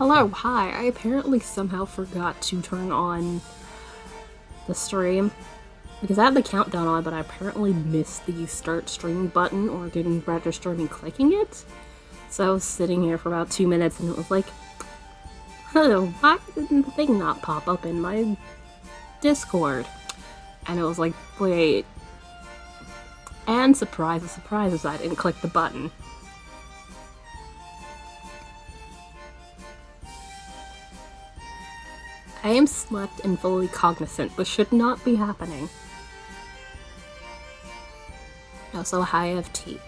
Hello, hi. I apparently somehow forgot to turn on the stream because I had the countdown on, but I apparently missed the start stream button or didn't register me clicking it. So I was sitting here for about 2 minutes and it was like, hello, why did the thing not pop up in my Discord? And it was like, wait. And surprises, I didn't click the button. I am slept and fully cognizant. This should not be happening. Also, I have tea.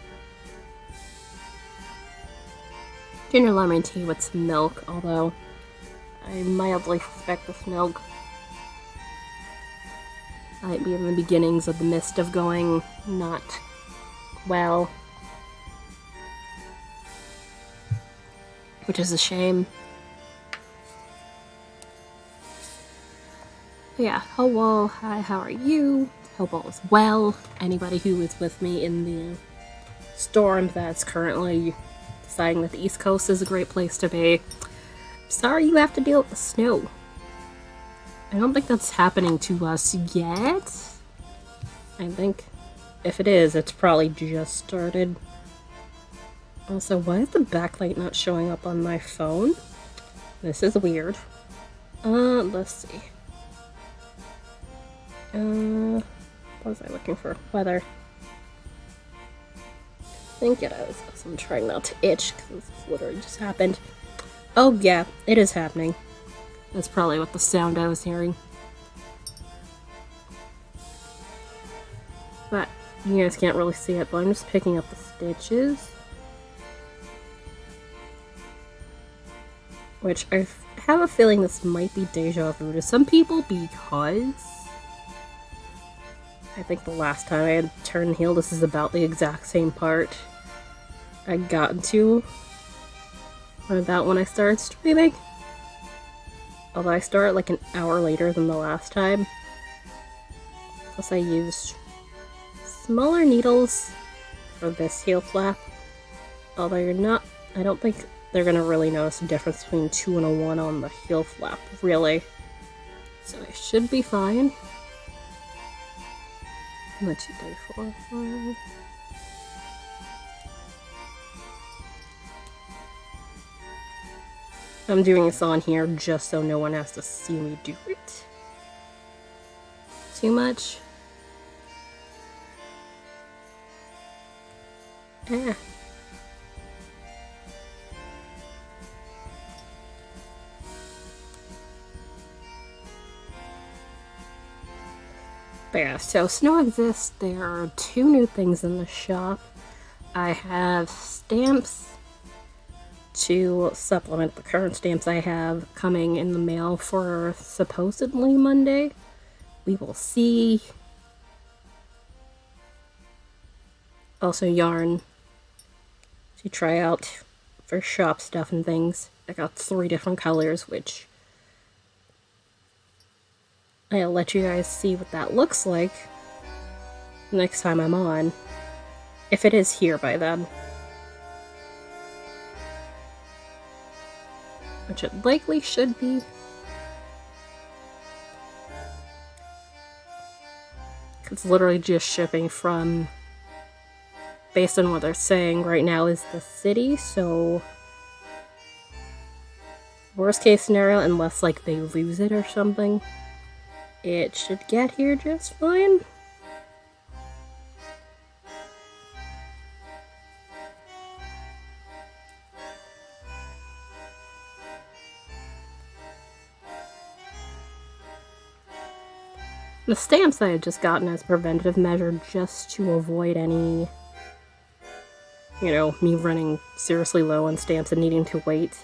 Ginger lemon tea with some milk, although I mildly suspect this milk might be in the beginnings of the mist of going not well. Which is a shame. Yeah, hello, hi, how are you? Hope all is well. Anybody who is with me in the storm that's currently deciding that the East Coast is a great place to be. Sorry you have to deal with the snow. I don't think that's happening to us yet. I think if it is, it's probably just started. Also, why is the backlight not showing up on my phone? This is weird. Let's see. What was I looking for? Weather. I think it is. So I'm trying not to itch because this literally just happened. Oh yeah, it is happening. That's probably what the sound I was hearing. But you guys can't really see it, but I'm just picking up the stitches. Which I have a feeling this might be deja vu to some people because I think the last time I had turn and heal, this is about the exact same part I'd gotten to about when I started streaming. Although I started like an hour later than the last time. Plus I used smaller needles for this heel flap. Although I don't think they're gonna really notice the difference between 2 and a 1 on the heel flap, really. So I should be fine. 1, 2, 3, 4, 5. I'm doing this on here just so no one has to see me do it. Too much? Eh. But yeah, so snow exists. There are 2 new things in the shop. I have stamps to supplement the current stamps I have coming in the mail for supposedly Monday. We will see. Also yarn to try out for shop stuff and things. I got 3 different colors, which I'll let you guys see what that looks like next time I'm on. If it is here by then. Which it likely should be. It's literally just shipping from, based on what they're saying right now, is the city, so worst case scenario, unless like they lose it or something, it should get here just fine. The stamps I had just gotten as a preventative measure just to avoid any, me running seriously low on stamps and needing to wait.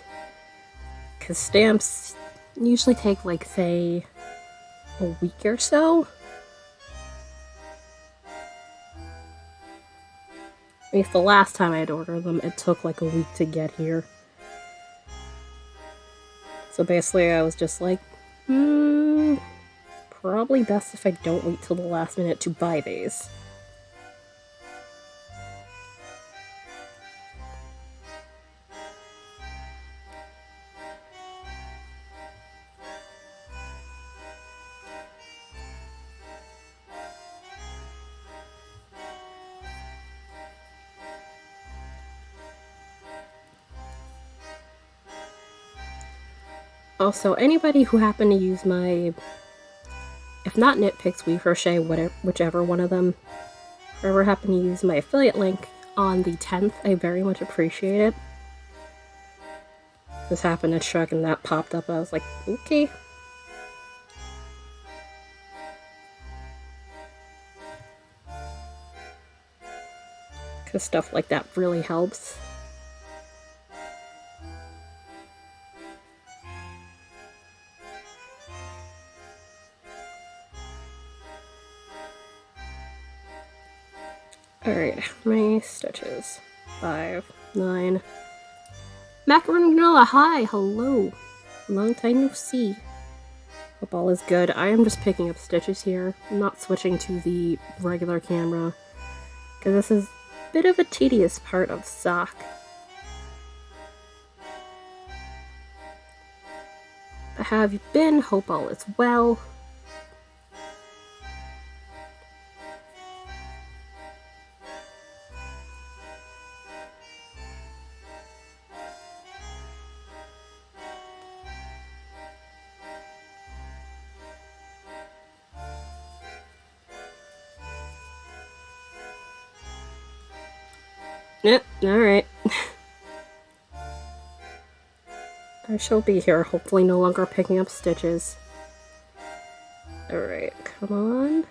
Because stamps usually take, like, say, a week or so. I mean, the last time I had ordered them, it took like a week to get here. So basically I was just like, probably best if I don't wait till the last minute to buy these. Also, anybody who happened to use my, if not Knitpicks, We Crochet, whatever, whichever one of them, whoever happened to use my affiliate link on the 10th, I very much appreciate it. This happened to Chuck and that popped up, I was like, okay. Because stuff like that really helps. Alright, how many stitches? 5, 9. Macaroni Granola, hi, hello. Long time no see. Hope all is good. I am just picking up stitches here. I'm not switching to the regular camera, because this is a bit of a tedious part of sock. How have you been? Hope all is well. Yep, alright. I shall be here, hopefully no longer picking up stitches. Alright, come on.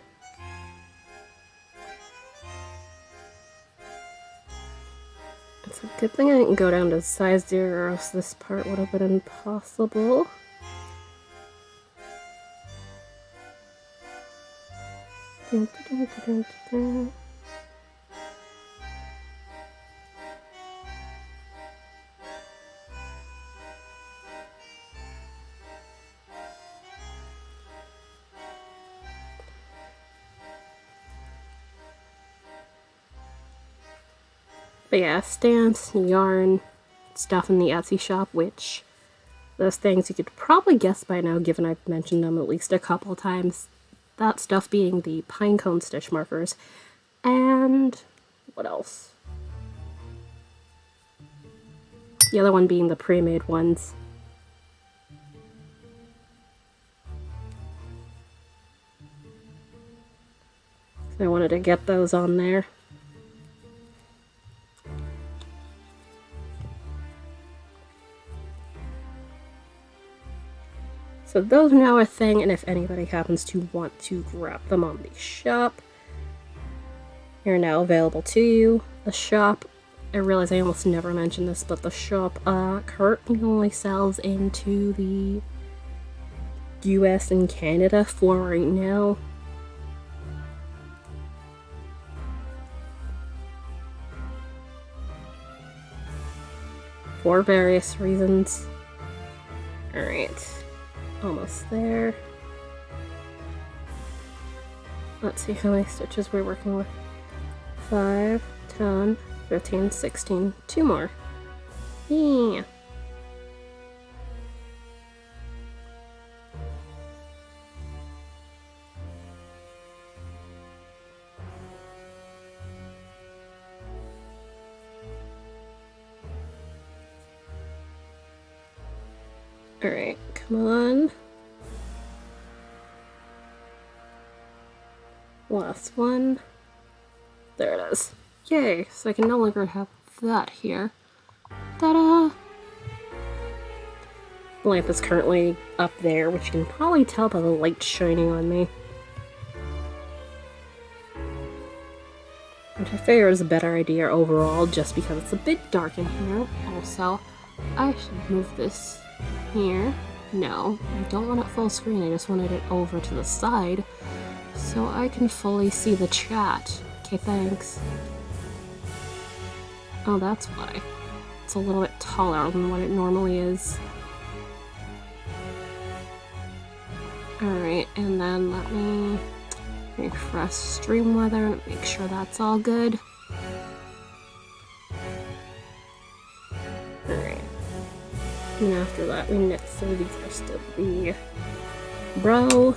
It's a good thing I didn't go down to size 0, or else this part would have been impossible. But yeah, stamps, yarn, stuff in the Etsy shop, which those things you could probably guess by now, given I've mentioned them at least a couple of times. That stuff being the pinecone stitch markers. And what else? The other one being the pre-made ones. So I wanted to get those on there. So those are now a thing, and if anybody happens to want to grab them on the shop, they're now available to you. The shop, I realize I almost never mentioned this, but the shop currently only sells into the US and Canada for right now. For various reasons. Alright. Almost there. Let's see how many stitches we're working with. 5, 10, 15, 16. 2 more. Yeah. Alright, come on. Last one. There it is. Yay! So I can no longer have that here. Ta-da! The lamp is currently up there, which you can probably tell by the light shining on me. Which I figure is a better idea overall, just because it's a bit dark in here. Also, I should move this here. No, I don't want it full screen, I just wanted it over to the side so I can fully see the chat. Okay, thanks. Oh, that's why. It's a little bit taller than what it normally is. Alright, and then let me refresh stream weather and make sure that's all good. Alright. And after that, we knit through the rest of the brow.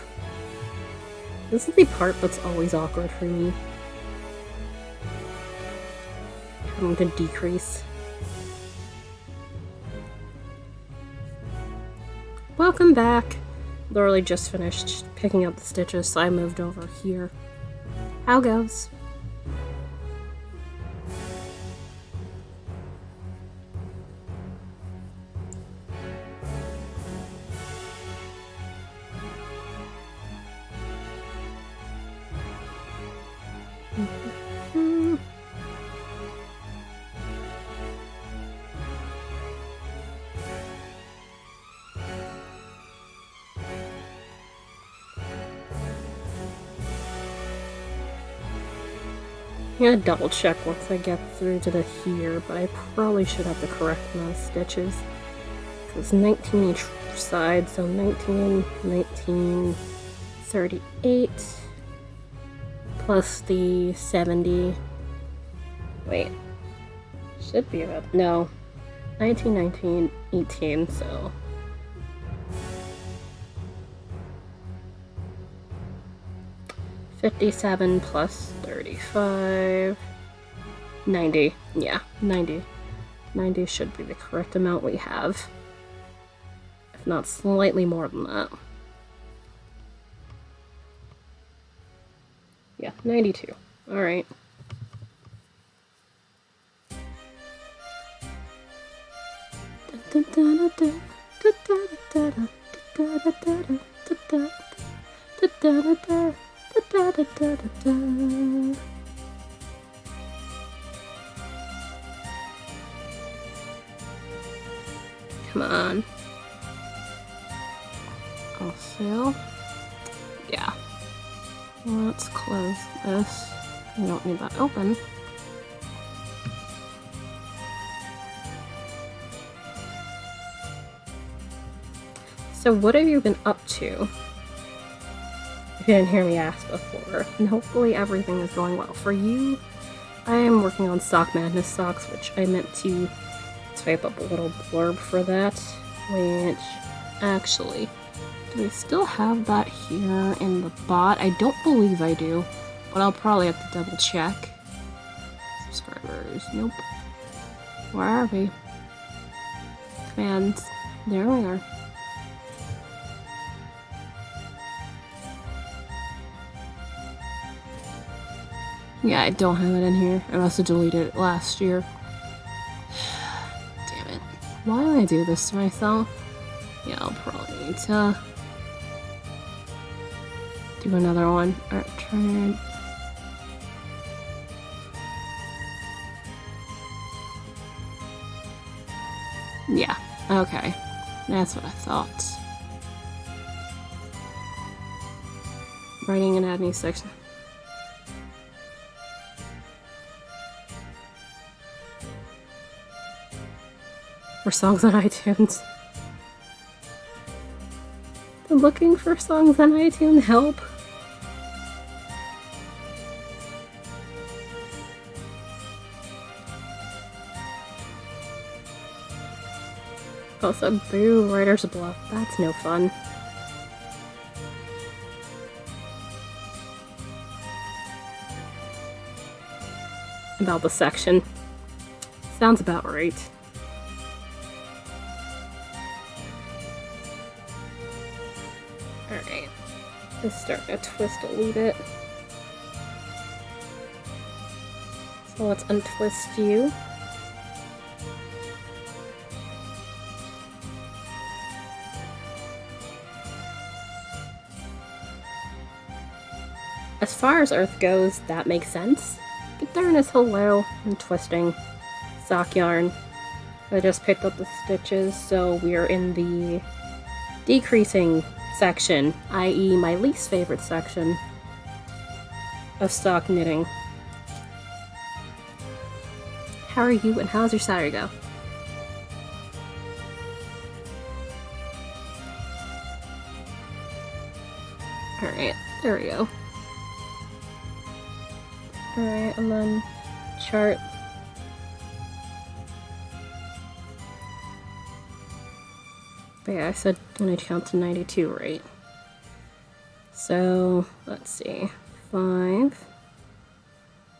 This is the part that's always awkward for me. Having to decrease. welcome back. Literally just finished picking up the stitches, so I moved over here. How goes? I'm gonna double check once I get through to the here, but I probably should have the correct amount of stitches. Because 19 each side, so 19, 19, 38, plus the 70. Wait, should be about, no, 19, 19, 18, so. $57 plus 35, 90, yeah, 90. 90 should be the correct amount we have, if not slightly more than that. Yeah, 92, alright. Come on. Also, yeah. Let's close this. We don't need that open. So what have you been up to? If you didn't hear me ask before, and hopefully everything is going well for you. I am working on Sock Madness socks, which I meant to type up a little blurb for that, which actually, do I still have that here in the bot? I don't believe I do, but I'll probably have to double check. Subscribers, nope. Where are we? Fans, there we are. Yeah, I don't have it in here. I must have deleted it last year. Damn it. Why do I do this to myself? Yeah, I'll probably need to do another one. Art turn. Yeah, okay. That's what I thought. Writing and add new section. For songs on iTunes. I'm looking for songs on iTunes, help. Also, boo, writer's block. That's no fun. About the section. Sounds about right. Alright, it's starting to twist a little bit. So let's untwist you. As far as Earth goes, that makes sense. But there is hello and twisting sock yarn. I just picked up the stitches, so we're in the decreasing section, i.e. my least favorite section of sock knitting. How are you and how's your Saturday go? Alright, there we go. Alright, and then chart. But yeah, I said when I count to 92, right? So, let's see. 5,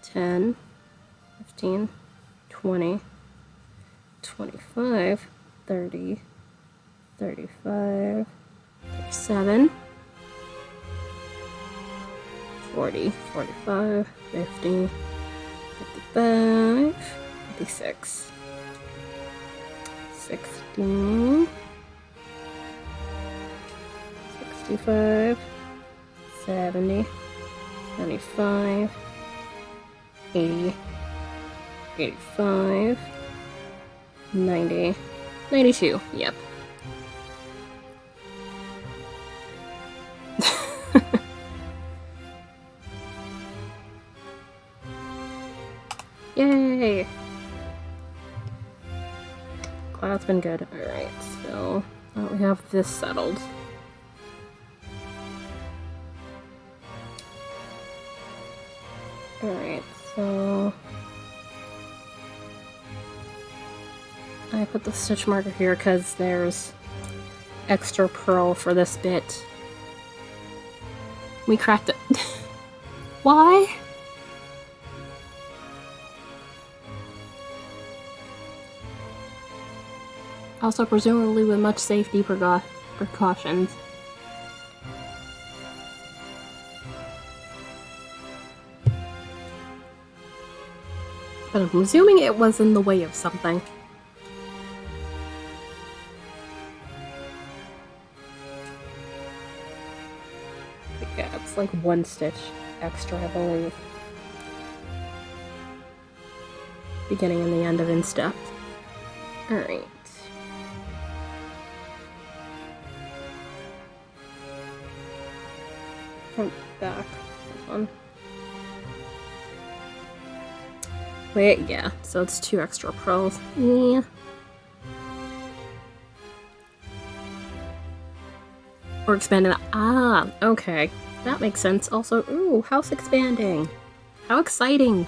10, 15, 20, 25, 30, 35, 37, 40, 45, 50, 55, 56, 60, 65, 70, 75, 80, 85, 90, 92, yep. Yay! Glad it's been good. Alright, so now we have this settled. Alright, so I put the stitch marker here because there's extra purl for this bit. We cracked it. Why? Also, presumably with much safety precautions. But I'm assuming it was in the way of something. But yeah, it's like one stitch extra, I believe. Beginning and the end of instep. Alright. Front, back, this one. Wait, yeah, so it's 2 extra purls. Yeah. Or expanding. Ah, okay. That makes sense. Also, ooh, house expanding. How exciting.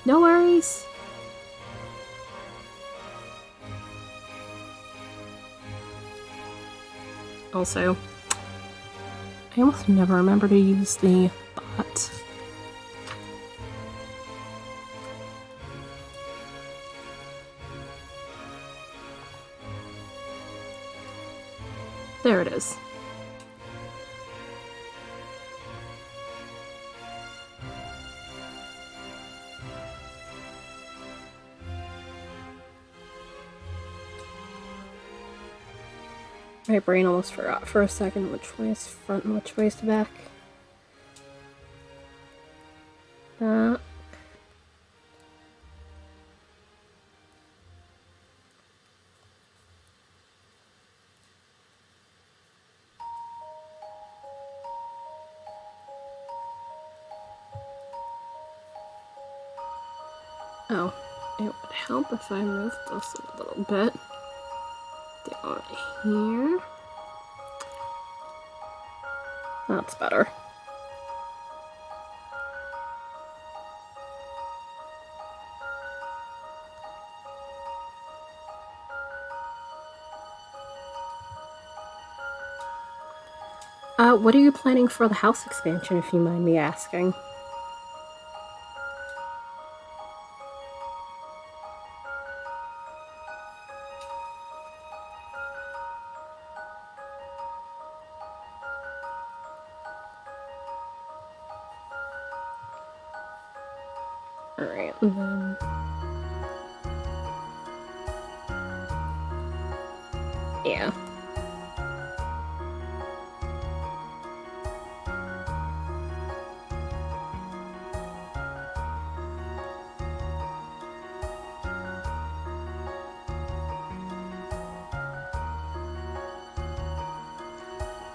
No worries. Also, I almost never remember to use the bot. There it is. My brain almost forgot for a second which way is front and which way is the back. That. Oh, it would help if I moved this a little bit. Down here. That's better. What are you planning for the house expansion, if you mind me asking? Alright, and then... yeah.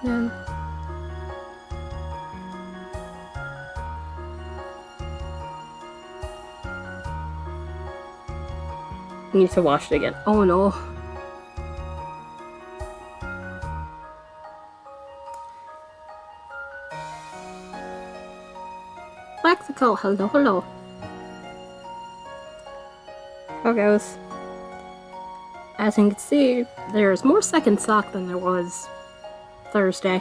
Then... I need to wash it again. Oh no. Lexical, hello, hello. How goes? As you can see, there's more second sock than there was Thursday.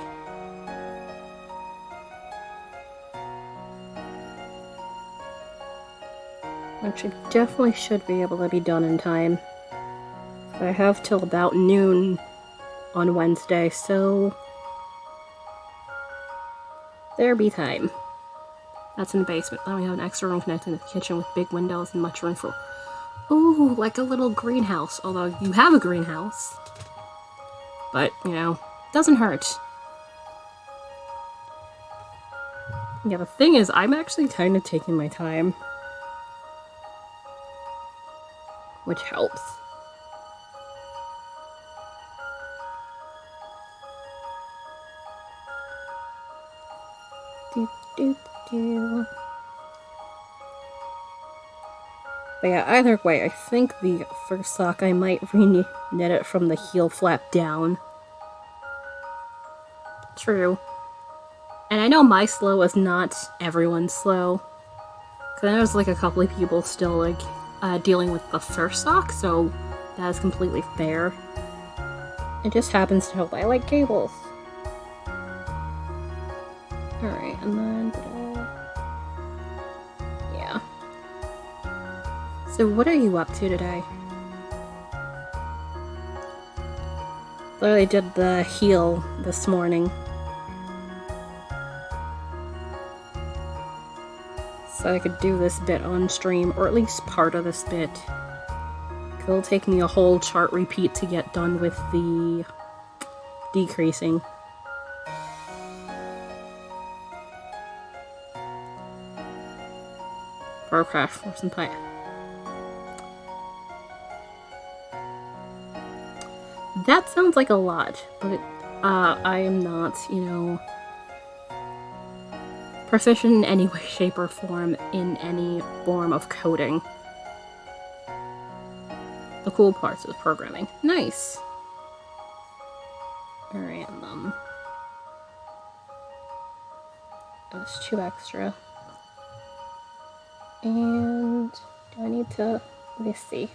Which it definitely should be able to be done in time. I have till about noon on Wednesday, so there be time. That's in the basement. Then we have an extra room connecting to the kitchen with big windows and much room for... Ooh, like a little greenhouse. Although you have a greenhouse. But, you know, doesn't hurt. Yeah, the thing is, I'm actually kind of taking my time. Which helps. But yeah, either way, I think the first sock I might re-knit it from the heel flap down. True. And I know my slow is not everyone's slow. Because I know there's like a couple of people still like dealing with the first sock, so that is completely fair. It just happens to help I like cables. Alright, and then... yeah. So what are you up to today? Literally did the heel this morning. So I could do this bit on stream, or at least part of this bit. It'll take me a whole chart repeat to get done with the decreasing. For Crash Force and Pie. That sounds like a lot, but I am not, you know, proficient in any way, shape, or form in any form of coding. The cool parts is programming. Nice! Alright, there's 2 extra. And do I need to... let's see.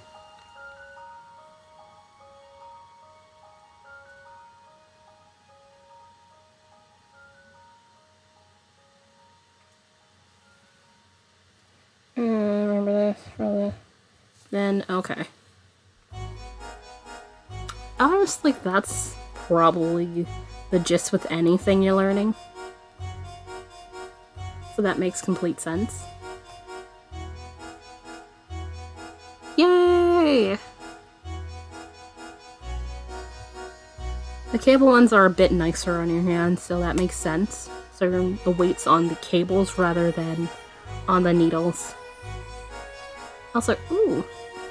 Remember this for the... then, okay. Honestly, that's probably the gist with anything you're learning. So that makes complete sense. Yay! The cable ones are a bit nicer on your hands, so that makes sense. So the weight's on the cables rather than on the needles. Also, ooh,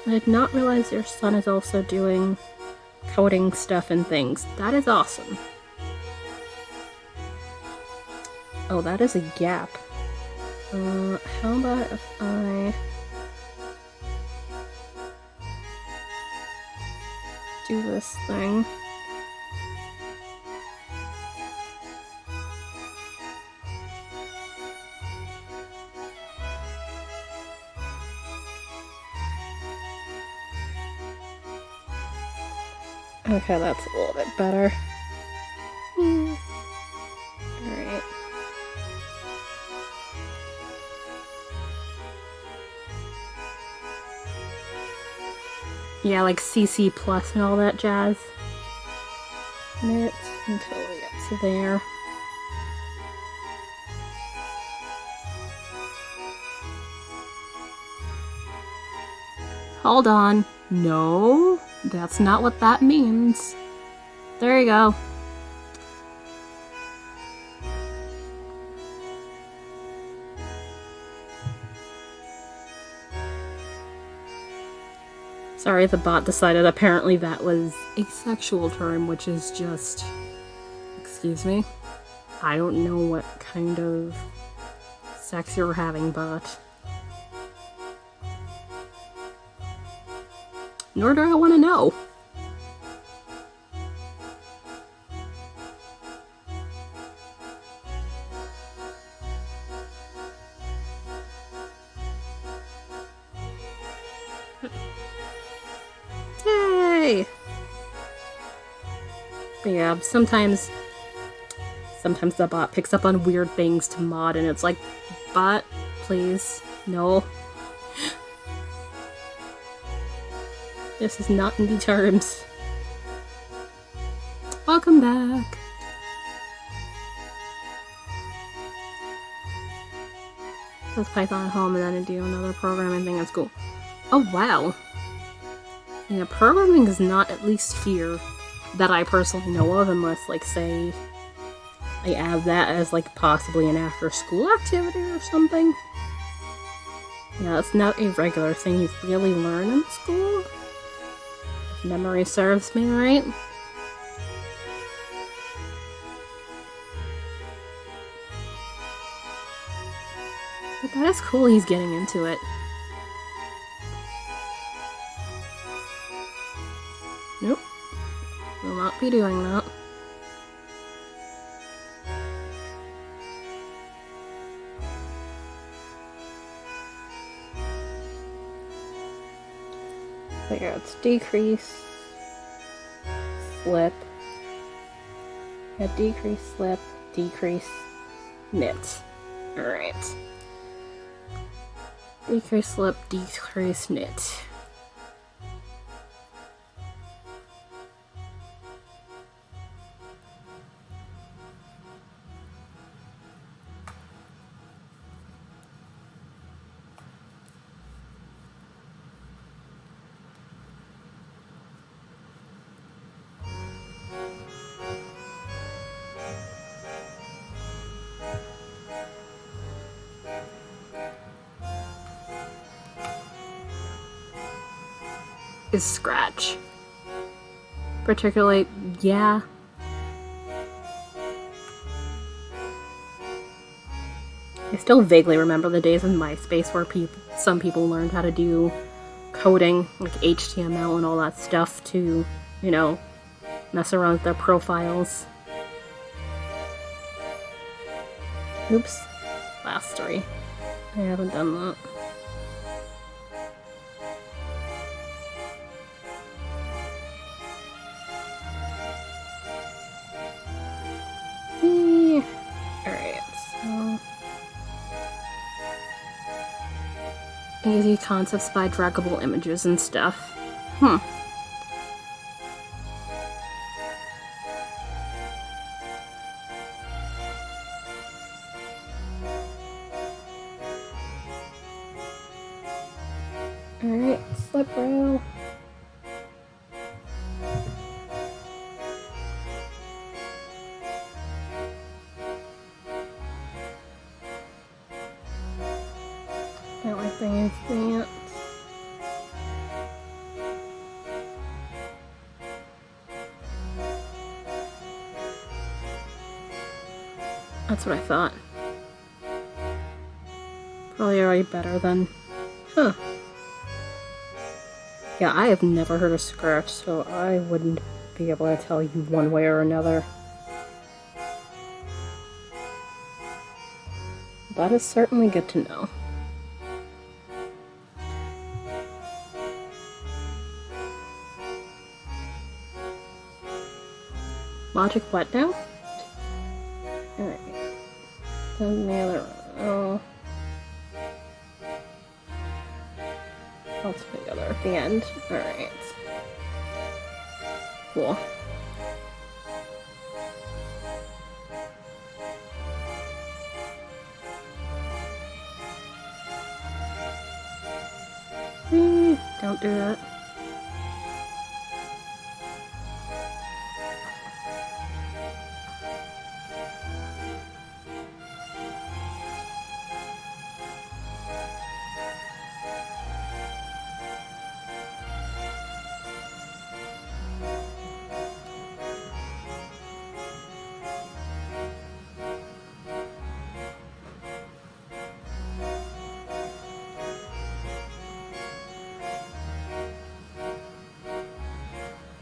I did not realize your son is also doing coding stuff and things. That is awesome. Oh, that is a gap. How about if I... do this thing? Okay, that's a little bit better. Alright. Yeah, like CC plus and all that jazz. Knit until we get to there. Hold on. No, that's not what that means. There you go. Sorry, the bot decided apparently that was a sexual term, which is just... excuse me? I don't know what kind of sex you're having, bot. Nor do I want to know. Yay! But yeah, sometimes the bot picks up on weird things to mod, and it's like, bot, please, no. This is not indie terms. Welcome back. Says Python at home and then I do another programming thing at school. Oh wow. Yeah, programming is not, at least here, that I personally know of, unless, like, say, I add that as, like, possibly an after-school activity or something. Yeah, it's not a regular thing you really learn in school. If memory serves me right. But that is cool he's getting into it. Nope. Will not be doing that. So yeah, it's decrease, slip. Yeah, decrease, slip, decrease, knit. Alright. Decrease, slip, decrease, knit. Is scratch. Particularly, yeah. I still vaguely remember the days in MySpace where some people learned how to do coding, like HTML and all that stuff to, you know, mess around with their profiles. Oops. Last 3. I haven't done that. Alright, so... easy concepts by draggable images and stuff. Alright, slip rail. The only thing is that that's what I thought. Probably already better than... Huh. Yeah, I have never heard of scratch, so I wouldn't be able to tell you one way or another. That is certainly good to know. Logic what now? Alright. Then the other one. Oh. I'll put the other at the end. Alright. Cool. Don't do that.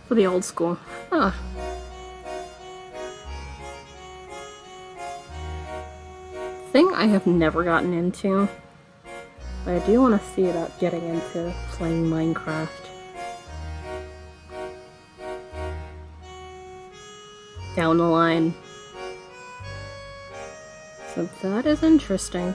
For the old school. Huh. Thing I have never gotten into, but I do want to see about getting into playing Minecraft. Down the line. So that is interesting.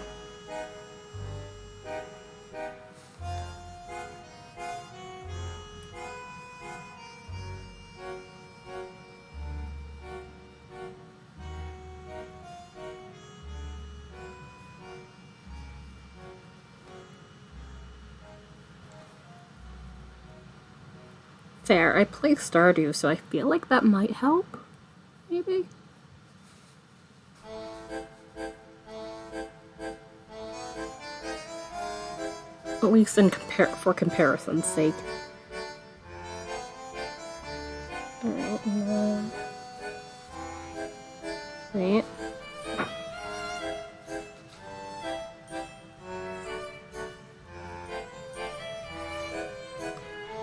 fair. I play Stardew, so I feel like that might help. Maybe? At least for comparison's sake. Alright, wait.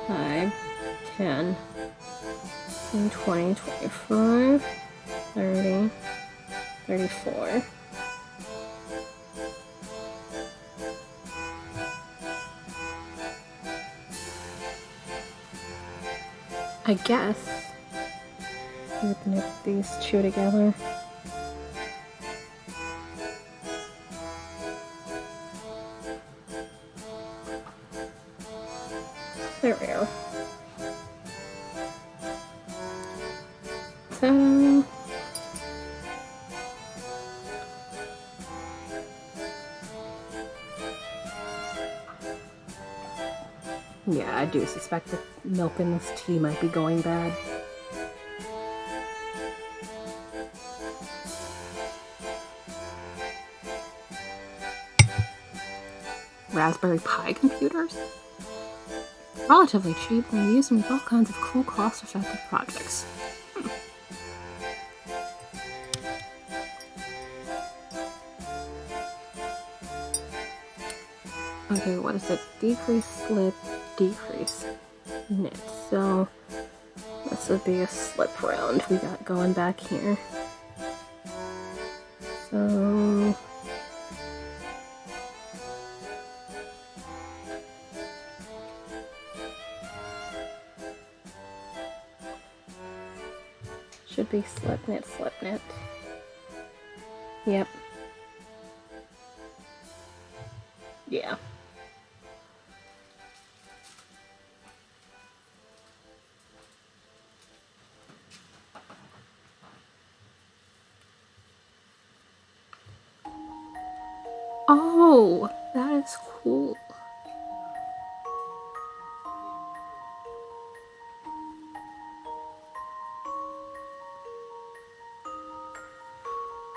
5, 10, 20, 25, 30, 34. I guess you would knit these two together. There we are. So yeah, I do suspect that milk in this tea might be going bad. Raspberry Pi computers? Relatively cheap, and used to make all kinds of cool, cost-effective projects. Okay, what is it? Decrease, slip, decrease, knit. So this would be a slip round we got going back here. So should be slip, knit, slip, knit. Yep. Yeah. Oh, that is cool.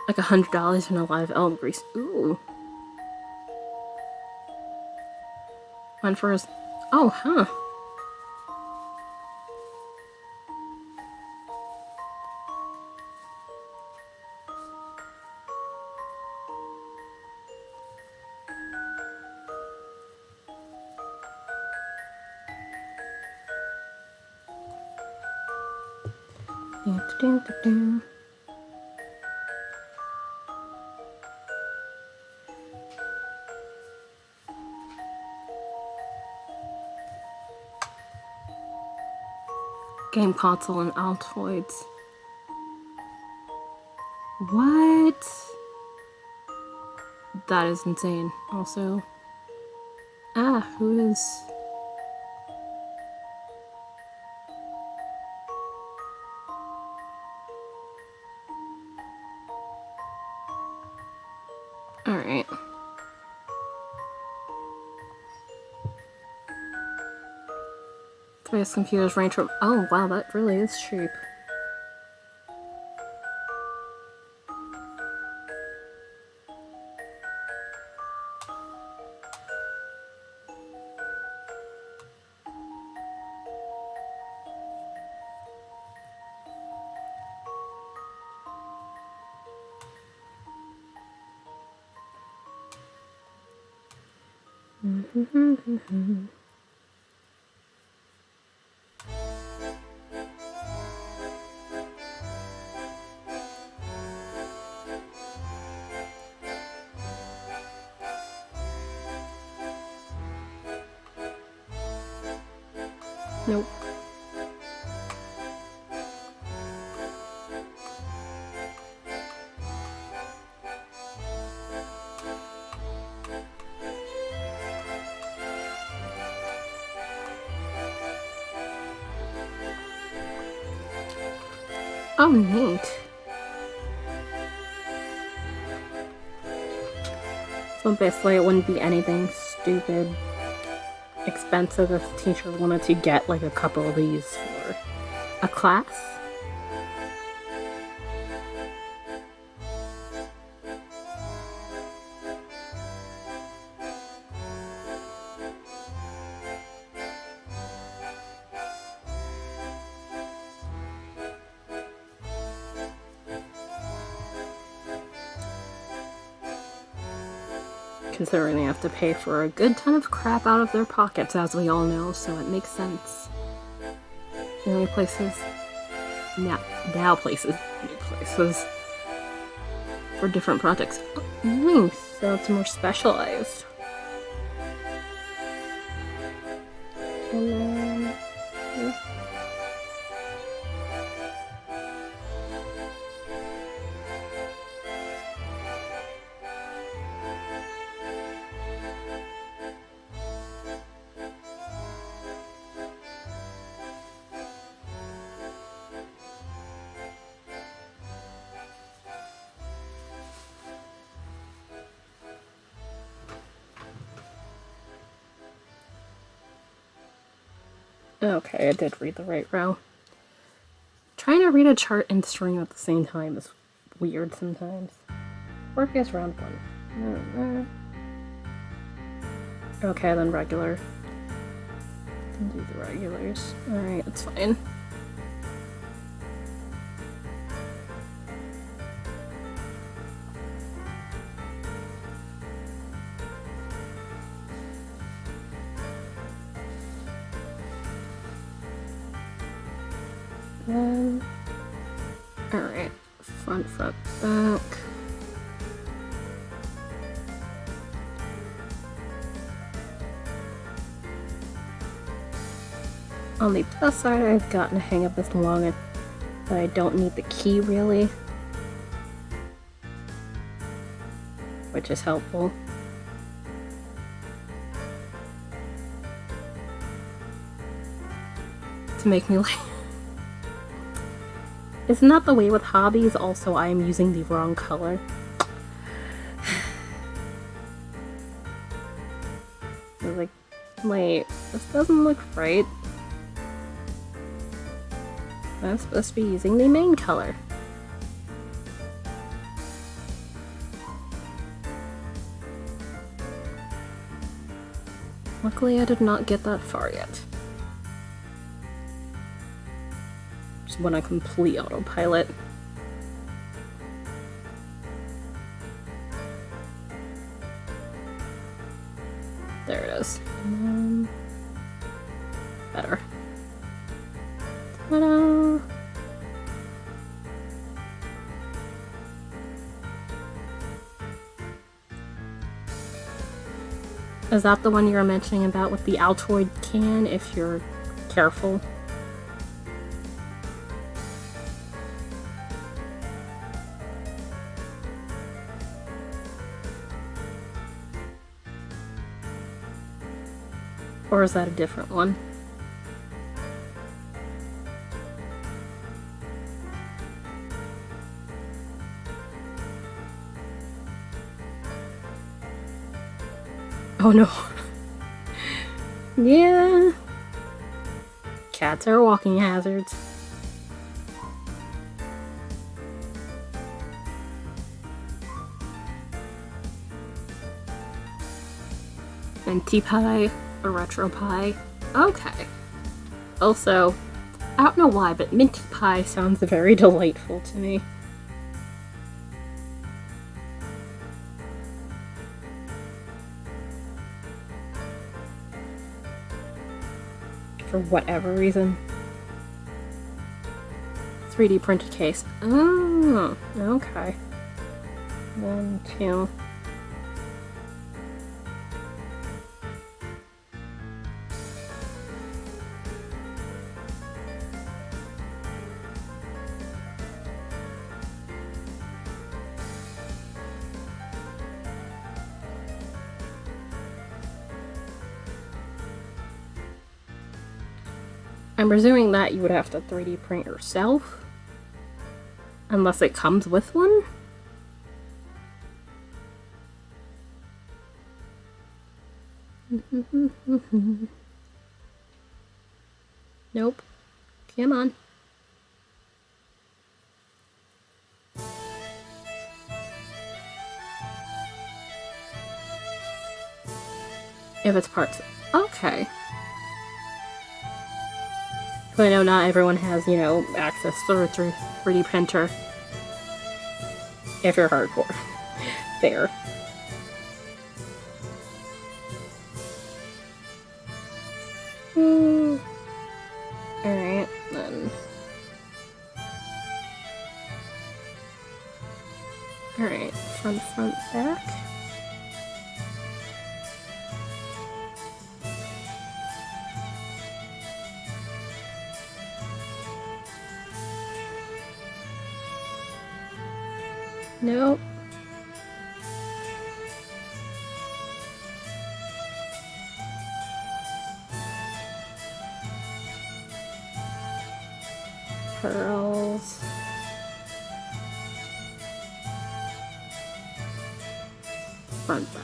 Like $100 in a lot of elm grease. Ooh. One for his. Oh, huh. Game console and Altoids. What? That is insane. Also, who is? All right. Space computers range from. Oh wow, that really is cheap. Nope. Oh, neat. So basically it wouldn't be anything stupid expensive if the teacher wanted to get like a couple of these for a class. Considering they have to pay for a good ton of crap out of their pockets, as we all know, so it makes sense. New places for different projects. Oh, nice. So it's more specialized. And then okay, I did read the right row. Trying to read a chart and string at the same time is weird sometimes. Work is round one. Okay, then regular. Do the regulars. Alright, that's fine. Alright, front, back. On the plus side, I've gotten a hang of this long, but I don't need the key really, which is helpful. To make me like... Isn't that the way with hobbies? Also, I am using the wrong color. I was like, wait, this doesn't look right. I'm supposed to be using the main color. Luckily, I did not get that far yet. Just went on complete autopilot. There it is. Better. Ta-da! Is that the one you were mentioning about with the Altoid can, if you're careful? Or is that a different one? Oh no. Yeah. Cats are walking hazards. Minty pie, a retro pie. Okay. Also, I don't know why, but minty pie sounds very delightful to me. For whatever reason. 3D printed case. Oh, okay. 1, 2. I'm presuming that you would have to 3D print yourself, unless it comes with one. Nope. Come on. If it's parts. Okay. But I know not everyone has, you know, access to a 3D printer. If you're hardcore. Fair. Alright, then. Alright, front, back. Nope. Pearls. Front, back.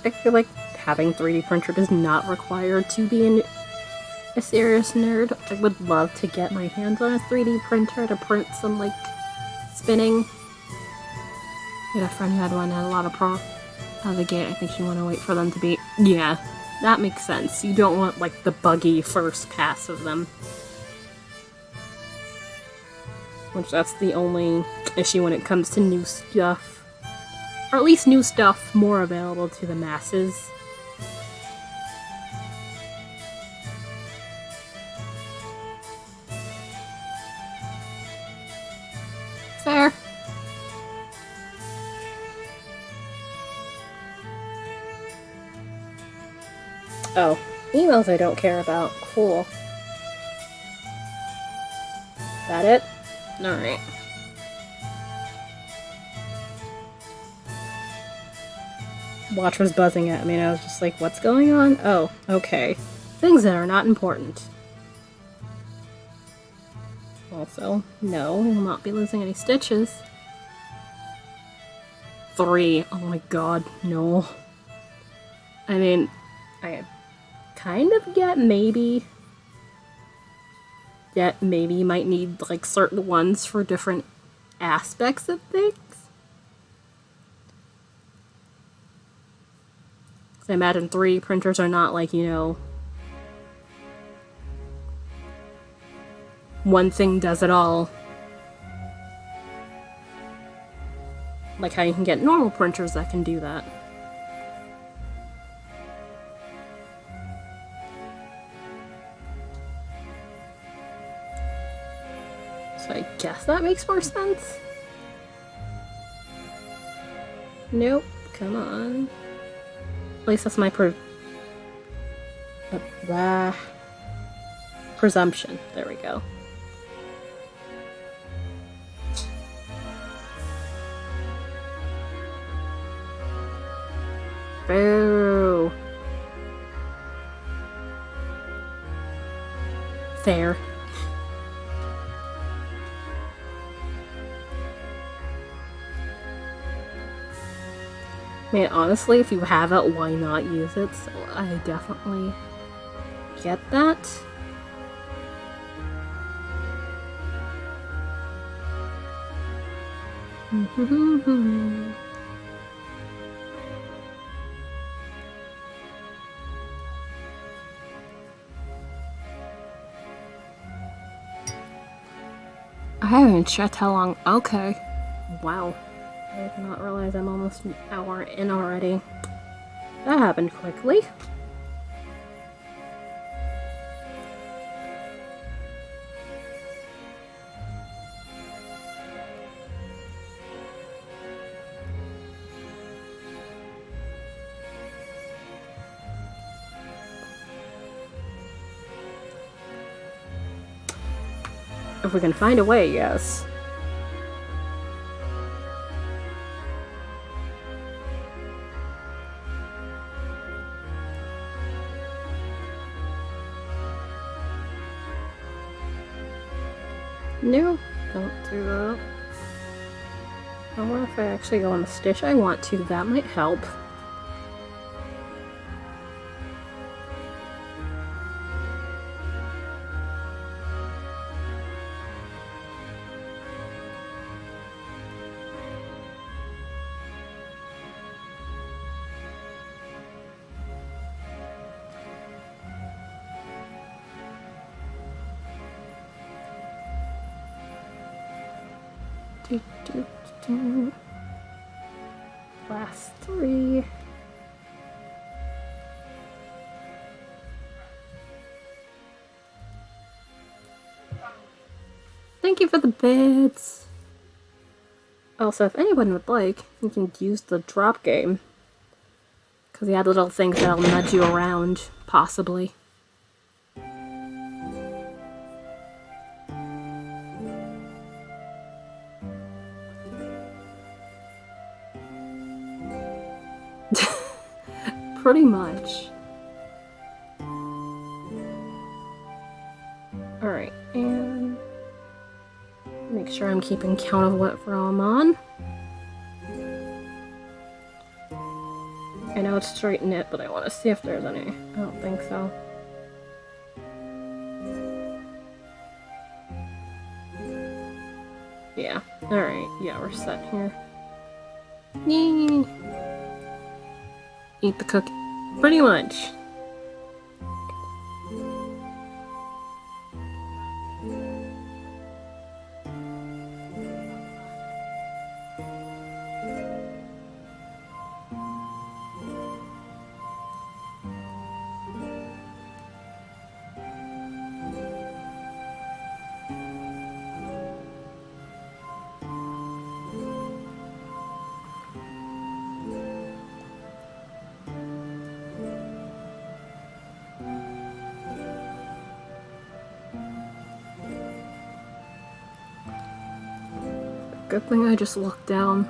I feel like having 3D printer is not required to be a serious nerd. I would love to get my hands on a 3D printer to print some, like, spinning. I had a friend who had one, had a lot of pro out of the gate. I think she wanted to wait for them to be... Yeah, that makes sense. You don't want, like, the buggy first pass of them. Which that's the only issue when it comes to new stuff. Or at least new stuff more available to the masses. Fair. Oh, emails I don't care about. Cool. That it? Alright. Watch was buzzing at me and I was just like, what's going on? Oh, okay. Things that are not important. Also, no, we will not be losing any stitches. 3. Oh my god, no. I mean, I kind of get maybe you might need, like, certain ones for different aspects of things. I imagine 3 printers are not like, you know, one thing does it all. Like how you can get normal printers that can do that. So I guess that makes more sense. Nope, come on. At least that's my presumption. There we go. Boo. Fair. I mean, honestly, if you have it, why not use it? So I definitely get that. I haven't even checked how long. Okay. Wow. I did not realize I'm almost an hour in already. That happened quickly. If we can find a way, yes. No, don't do that. I wonder if I actually go on the stitch I want to. That might help. Last 3. Thank you for the bits. Also, if anyone would like, you can use the drop game. Because he had little things that'll nudge you around, possibly. Pretty much. Alright, and make sure I'm keeping count of what row I'm on. I know it's straight knit, but I want to see if there's any. I don't think so. Yeah, alright, yeah, we're set here. Yay! Eat the cookie. Pretty much. Good thing I just looked down.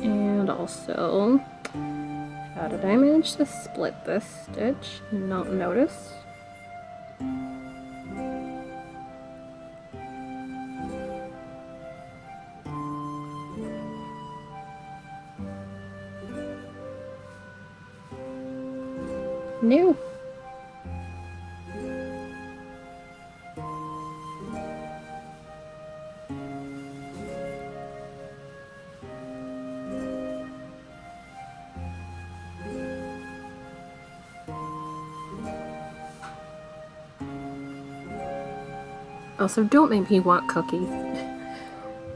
And also, how did I manage to split this stitch and not notice? New. Also, don't make me want cookies.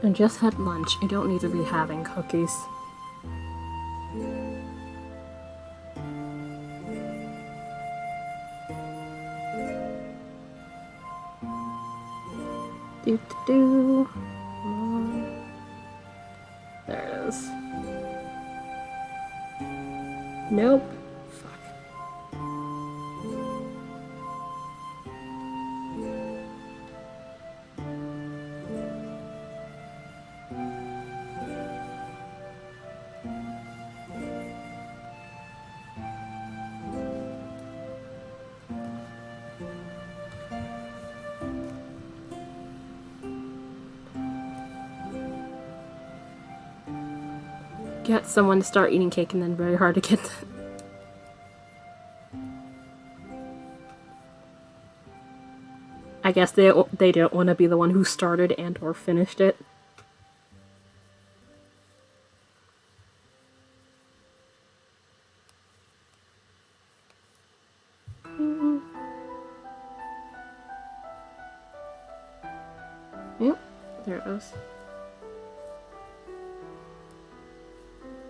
I just had lunch. I don't need to be having cookies. Do. There it is. Nope. Get someone to start eating cake and then very hard to get that. I guess they don't want to be the one who started and or finished it. Yep, there it is.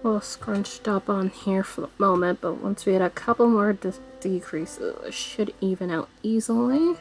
A little scrunched up on here for the moment, but once we had a couple more decreases, it should even out easily.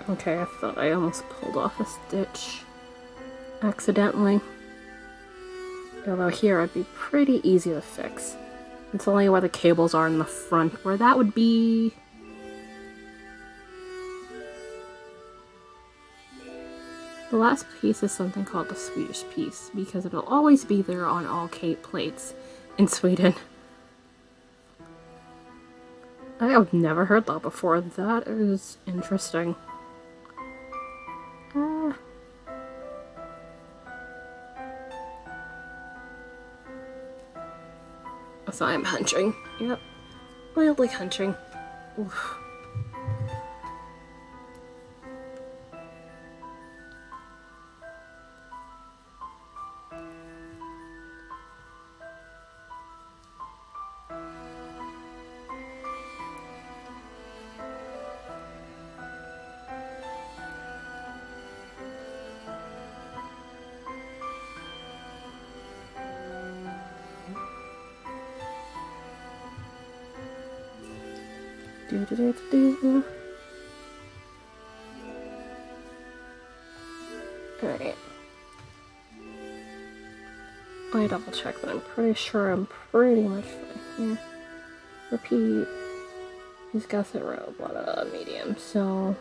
Okay, I thought I almost pulled off a stitch accidentally. Although here it'd be pretty easy to fix. It's only where the cables are in the front, where that would be... The last piece is something called the Swedish piece, because it'll always be there on all Kate plates in Sweden. I have never heard that before. That is interesting. So I'm hunching. Yep. Mildly hunching. Oof. Do-do-do-do-do. Alright. I double check, but I'm pretty sure I'm pretty much fine. Yeah. Repeat. He's gusset row, blah, medium. So.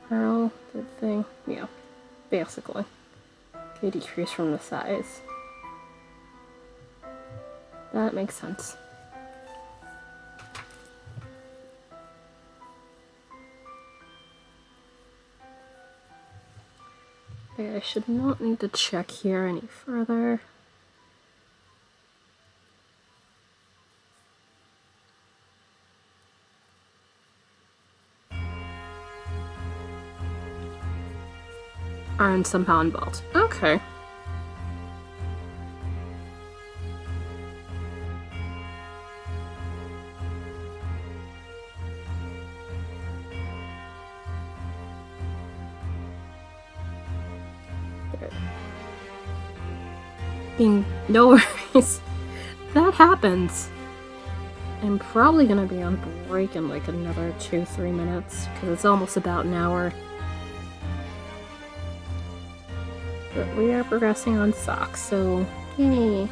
Pearl, good thing. Yeah. Basically. Okay, decrease from the size. That makes sense. Okay, I should not need to check here any further. Iron somehow involved. Okay. No worries. That happens. I'm probably gonna be on break in like another 2-3 minutes, because it's almost about an hour. But we are progressing on socks, so yay.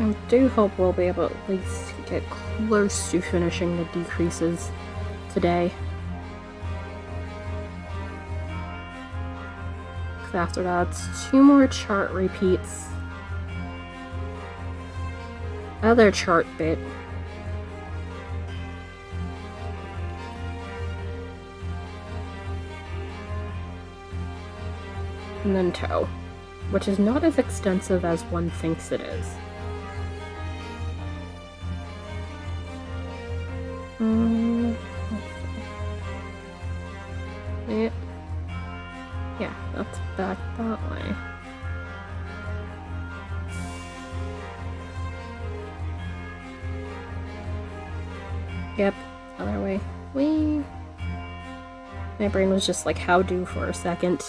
I do hope we'll be able to at least get close to finishing the decreases today. Because after that, it's 2 more chart repeats. Other chart bit. And then toe, which is not as extensive as one thinks it is. Yeah, that's back that way. Yep, other way. Whee! My brain was just like, how do for a second.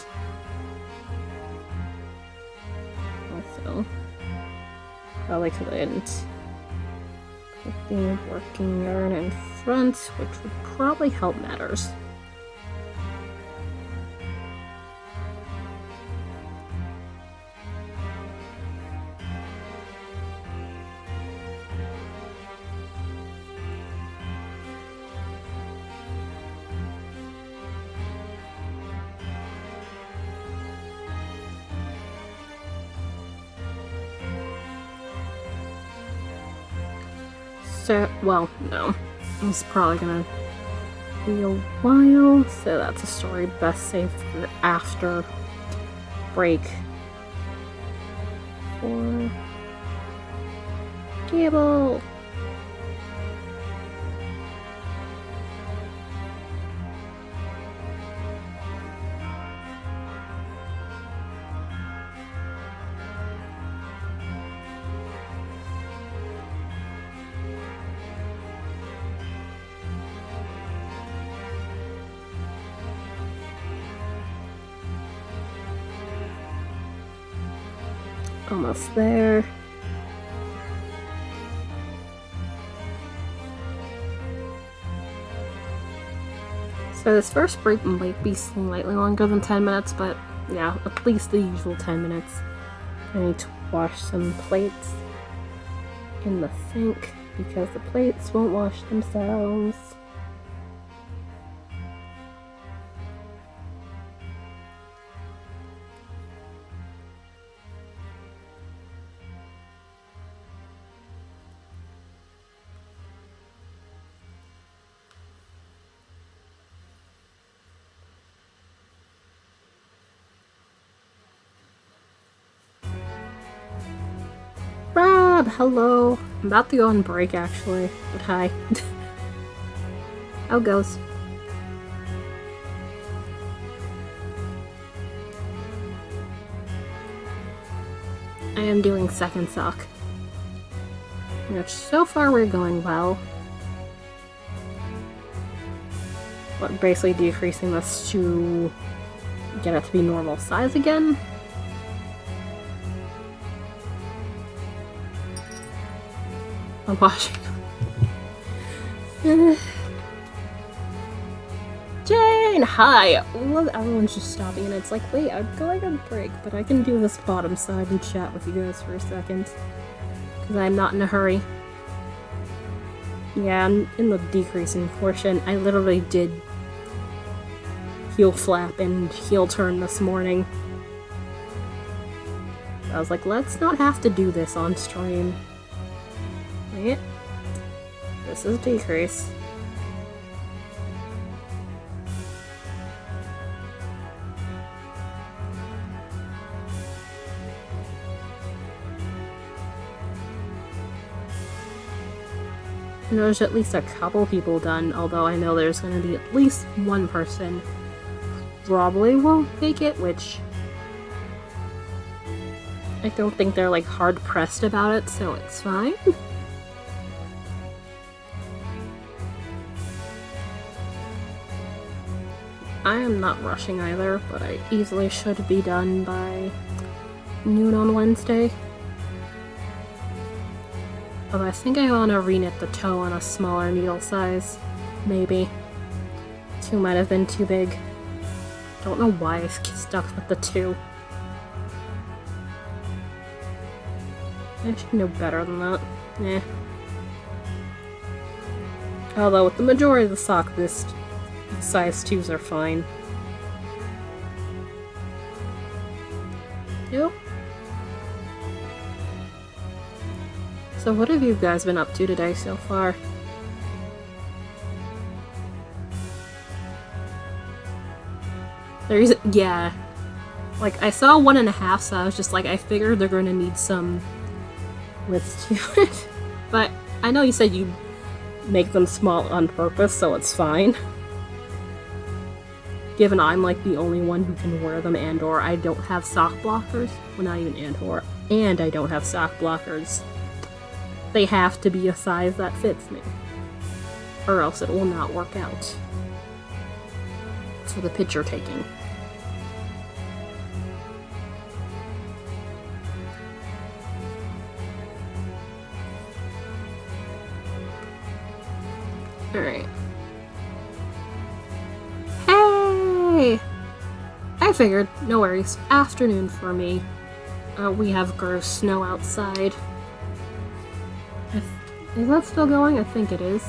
Also, probably couldn't put the working yarn in front, which would probably help matters. So, well, no. It's probably gonna be a while, so that's a story best saved for after break. For cable. Almost there. So this first break might be slightly longer than 10 minutes, but yeah, at least the usual 10 minutes. I need to wash some plates in the sink because the plates won't wash themselves. Rob, hello. I'm about to go on break actually, but hi. How goes? I am doing second sock, which so far we're going well. But basically decreasing this to get it to be normal size again. I'm washing. Jane, hi! Well, everyone's just stopping and it's like, wait, I'm going on break, but I can do this bottom side and chat with you guys for a second. Because I'm not in a hurry. Yeah, in the decreasing portion, I literally did heel flap and heel turn this morning. I was like, let's not have to do this on stream. Wait. This is decrease. And there's at least a couple people done, although I know there's going to be at least one person probably won't make it, which I don't think they're like hard pressed about it, so it's fine. I am not rushing either, but I easily should be done by noon on Wednesday. Although I think I want to reknit the toe on a smaller needle size. Maybe. 2 might have been too big. Don't know why I stuck with the 2. I should know better than that. Eh. Although with the majority of the sock, this size 2s are fine. Yep. So what have you guys been up to today so far? Yeah. Like, I saw 1.5, so I was just like, I figured they're going to need some width to it. But I know you said you make them small on purpose, so it's fine. Given I'm like the only one who can wear them and/or I don't have sock blockers. Well, not even and/or. And I don't have sock blockers. They have to be a size that fits me. Or else it will not work out. For the picture taking. Alright. Hey! I figured, no worries. Afternoon for me. We have gross snow outside. Is that still going? I think it is.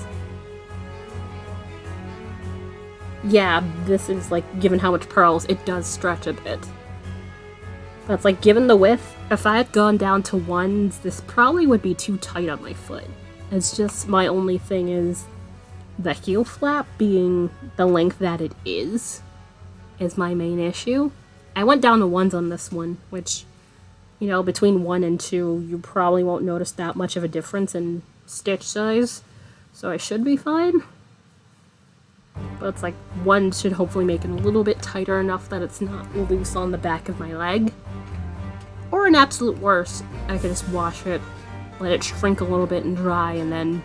Yeah, this is like, given how much pearls, it does stretch a bit. That's like, given the width, if I had gone down to 1s, this probably would be too tight on my foot. It's just, my only thing is the heel flap being the length that it is my main issue. I went down to 1s on this one, which, you know, between 1 and 2, you probably won't notice that much of a difference in stitch size, so I should be fine. But it's like 1 should hopefully make it a little bit tighter enough that it's not loose on the back of my leg. Or an absolute worst, I could just wash it, let it shrink a little bit and dry, and then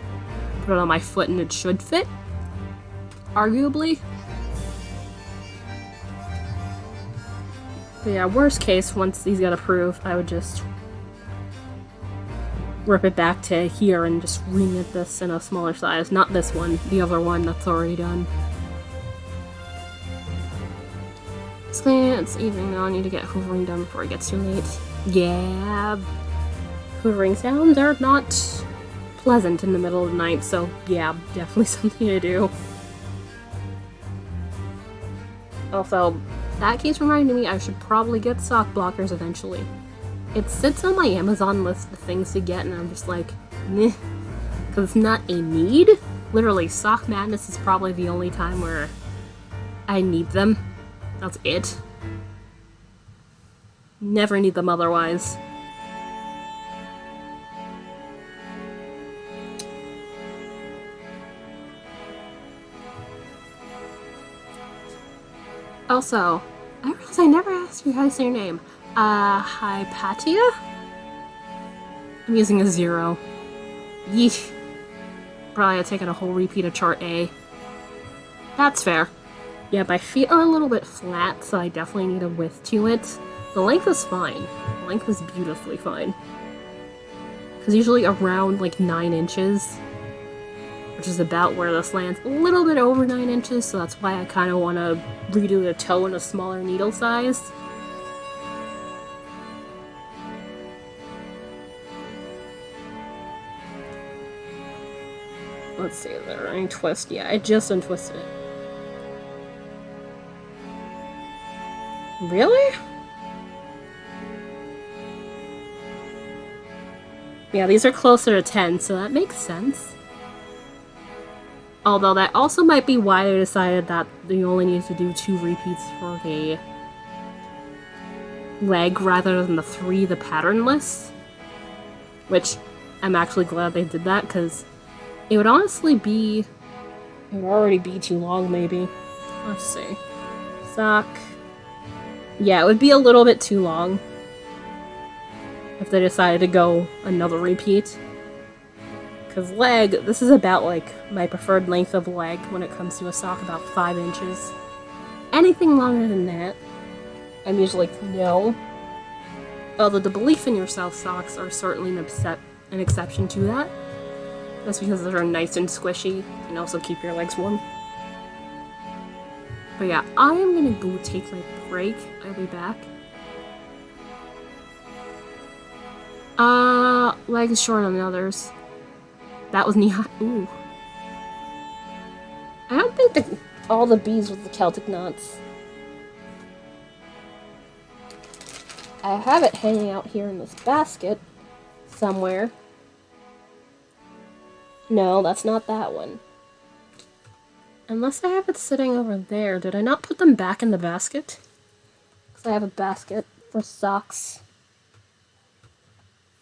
put it on my foot and it should fit. Arguably. But yeah, worst case, once these got approved, I would just rip it back to here and just reknit this in a smaller size. Not this one, the other one that's already done. It's evening now. I need to get hoovering done before it gets too late. Yeah, hoovering sounds are not pleasant in the middle of the night, so yeah, definitely something to do. Also, that keeps reminding me I should probably get sock blockers eventually. It sits on my Amazon list of things to get, and I'm just like, meh, because it's not a need. Literally, Sock Madness is probably the only time where I need them. That's it. Never need them otherwise. Also, I realize I never asked you how to say your name. Hypatia? I'm using a 0. Yeesh. Probably have taken a whole repeat of chart A. That's fair. Yeah, my feet are a little bit flat, so I definitely need a width to it. The length is fine. The length is beautifully fine. Because usually around like 9 inches, which is about where this lands, a little bit over 9 inches, so that's why I kind of want to redo the toe in a smaller needle size. Let's see, is there any twist? Yeah, I just untwisted it. Really? Yeah, these are closer to 10, so that makes sense. Although that also might be why they decided that you only need to do 2 repeats for the leg rather than the 3 the pattern list. Which, I'm actually glad they did that, because it would honestly be... it would already be too long, maybe. Let's see. Sock... yeah, it would be a little bit too long if they decided to go another repeat. Because leg, this is about, like, my preferred length of leg when it comes to a sock, about 5 inches. Anything longer than that, I'm usually like, no. Although the Belief in Yourself socks are certainly an exception to that. That's because they're nice and squishy and also keep your legs warm. But yeah, I am gonna go take my break. I'll be back. Legs shorter than others. That was knee high. Ooh. I don't think all the bees with the Celtic knots. I have it hanging out here in this basket somewhere. No, that's not that one. Unless I have it sitting over there. Did I not put them back in the basket? Because I have a basket for socks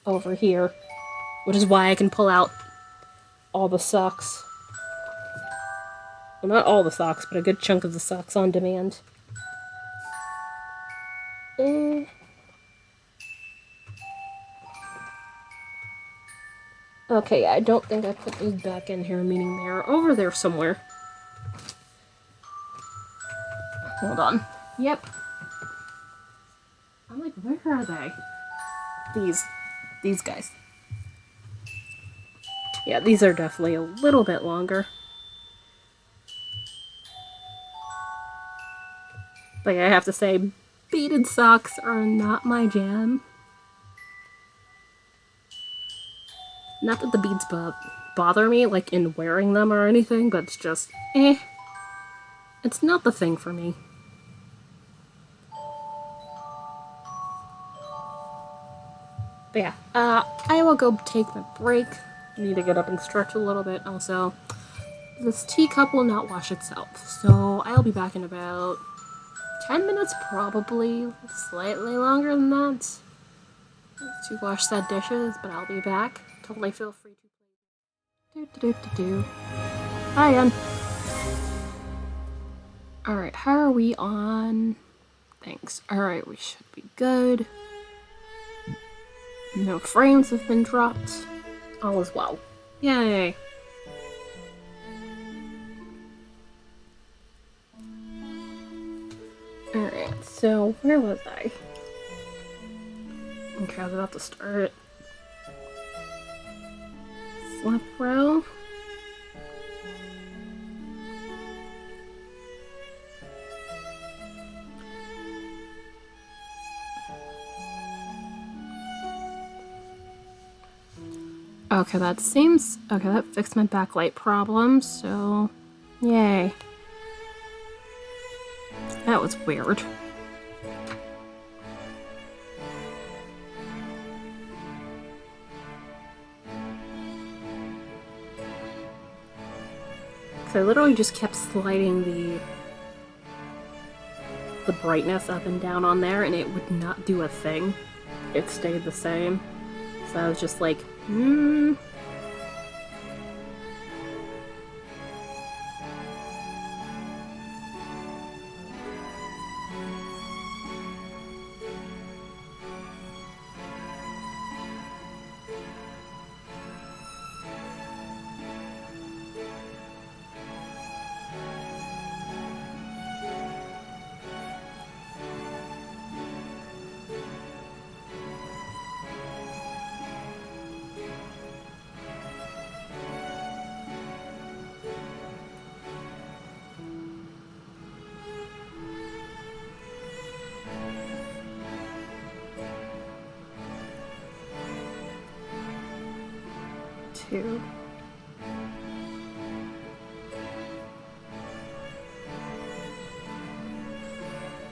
over here. Which is why I can pull out all the socks. Well, not all the socks, but a good chunk of the socks on demand. Okay, I don't think I put these back in here, meaning they're over there somewhere. Hold on. Yep. I'm like, where are they? These guys. Yeah, these are definitely a little bit longer. Like, I have to say, beaded socks are not my jam. Not that the beads bother me, like, in wearing them or anything, but it's just, it's not the thing for me. But yeah, I will go take my break. I need to get up and stretch a little bit. Also, this teacup will not wash itself, so I'll be back in about 10 minutes, probably slightly longer than that, to wash said dishes, but I'll be back. Totally feel free to play. Hi again. Alright, how are we on? Thanks. Alright, we should be good. No frames have been dropped. All is well. Yay! Alright, so where was I? Okay, I was about to start it. Okay, that seems... Okay, that fixed my backlight problem, so... Yay. That was weird. So I literally just kept sliding the brightness up and down on there, and it would not do a thing. It stayed the same. So I was just like, 2.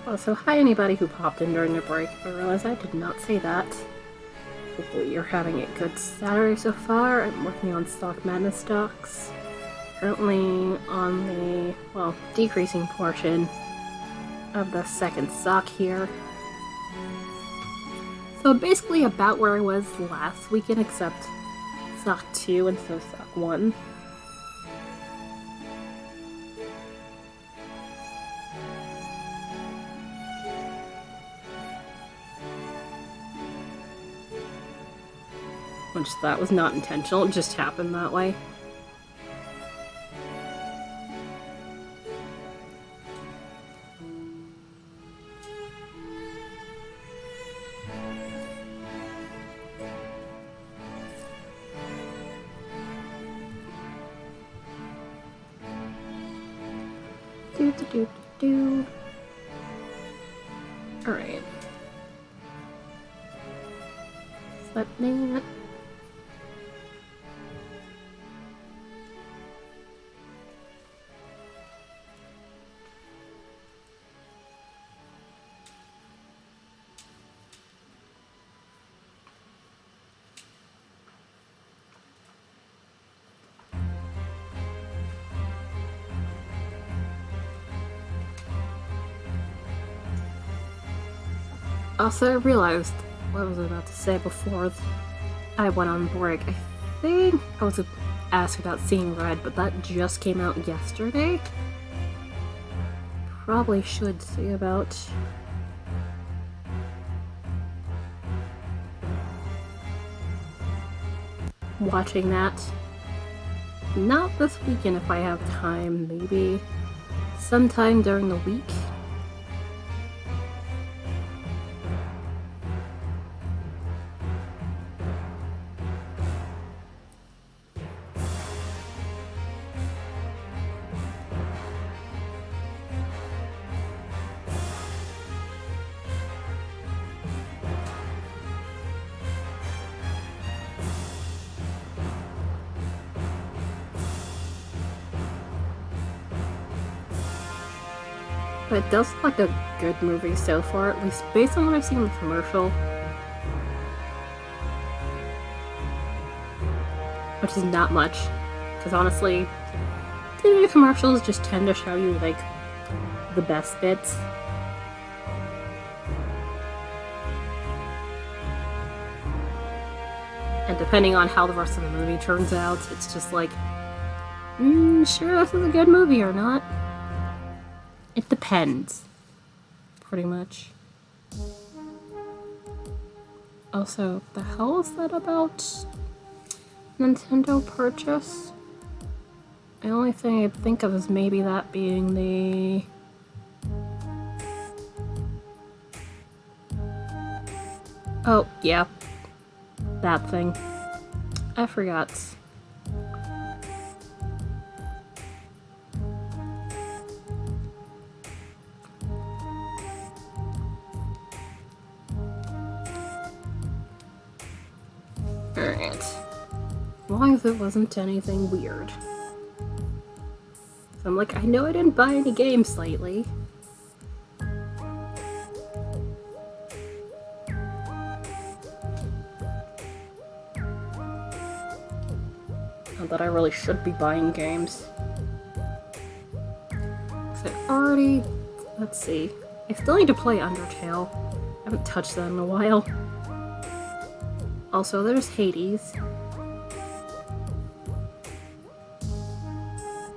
Also, hi anybody who popped in during the break. I realize I did not say that. Hopefully you're having a good Saturday so far. I'm working on Stock Madness stocks. Currently on the, well, decreasing portion of the second stock here. So basically about where I was last weekend, except stock 2 instead of stock 1. Which that was not intentional, it just happened that way. Alright. Let me... Also, I realized what I was about to say before I went on break. I think I was asked about Seeing Red, but that just came out yesterday. Probably should see about watching that. Not this weekend if I have time, maybe sometime during the week. But it does look like a good movie so far, at least based on what I've seen in the commercial. Which is not much, because honestly, TV commercials just tend to show you, like, the best bits. And depending on how the rest of the movie turns out, it's just like, sure this is a good movie or not. It depends, pretty much. Also, the hell is that about Nintendo purchase? The only thing I think of is maybe that being the... Oh, yeah. That thing. I forgot. Alright. As long as it wasn't anything weird. So I'm like, I know I didn't buy any games lately. Not that I really should be buying games. So I already... Let's see. I still need to play Undertale. I haven't touched that in a while. Also, there's Hades.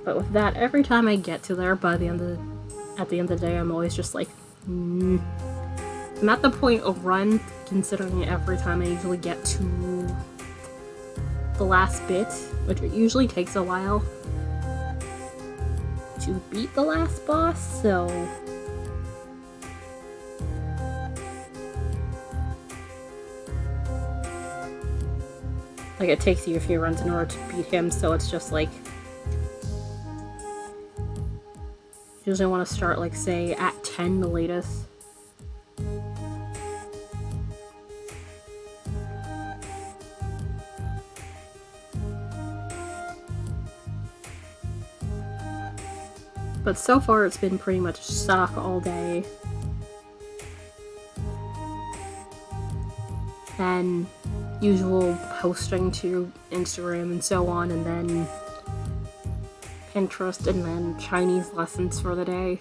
But with that, every time I get to there, at the end of the day, I'm always just like, I'm at the point of run, considering every time I usually get to the last bit, which it usually takes a while to beat the last boss, so... Like, it takes you a few runs in order to beat him, so it's just like... Usually I want to start, like, say, at 10 the latest. But so far it's been pretty much stock all day. And usual posting to Instagram and so on, and then Pinterest, and then Chinese lessons for the day.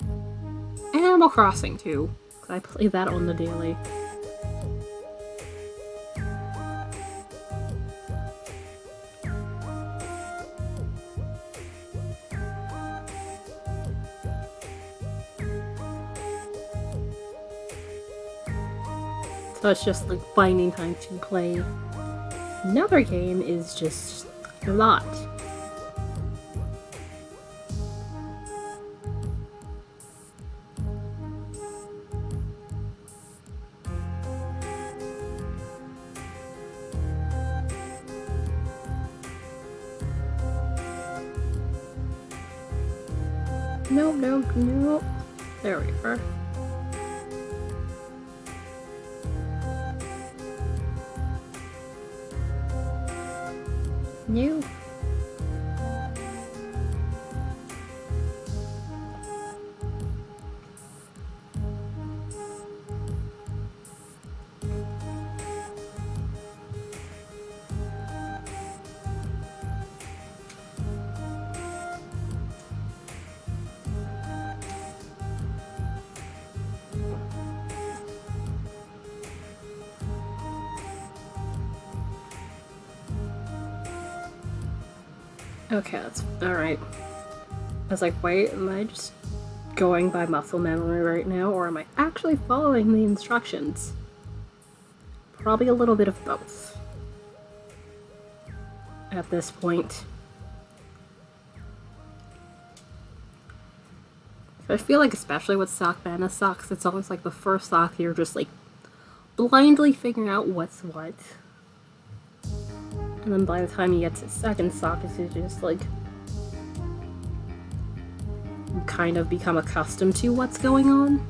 And Animal Crossing too, because I play that on the daily. So it's just like finding time to play another game is just a lot. Nope. There we are. New. Okay, that's alright. I was like, wait, am I just going by muscle memory right now, or am I actually following the instructions? Probably a little bit of both at this point. So I feel like, especially with Sock Bana socks, it's always like the first sock you're just like blindly figuring out what's what. And then by the time you get to the second sock, it's just like you kind of become accustomed to what's going on.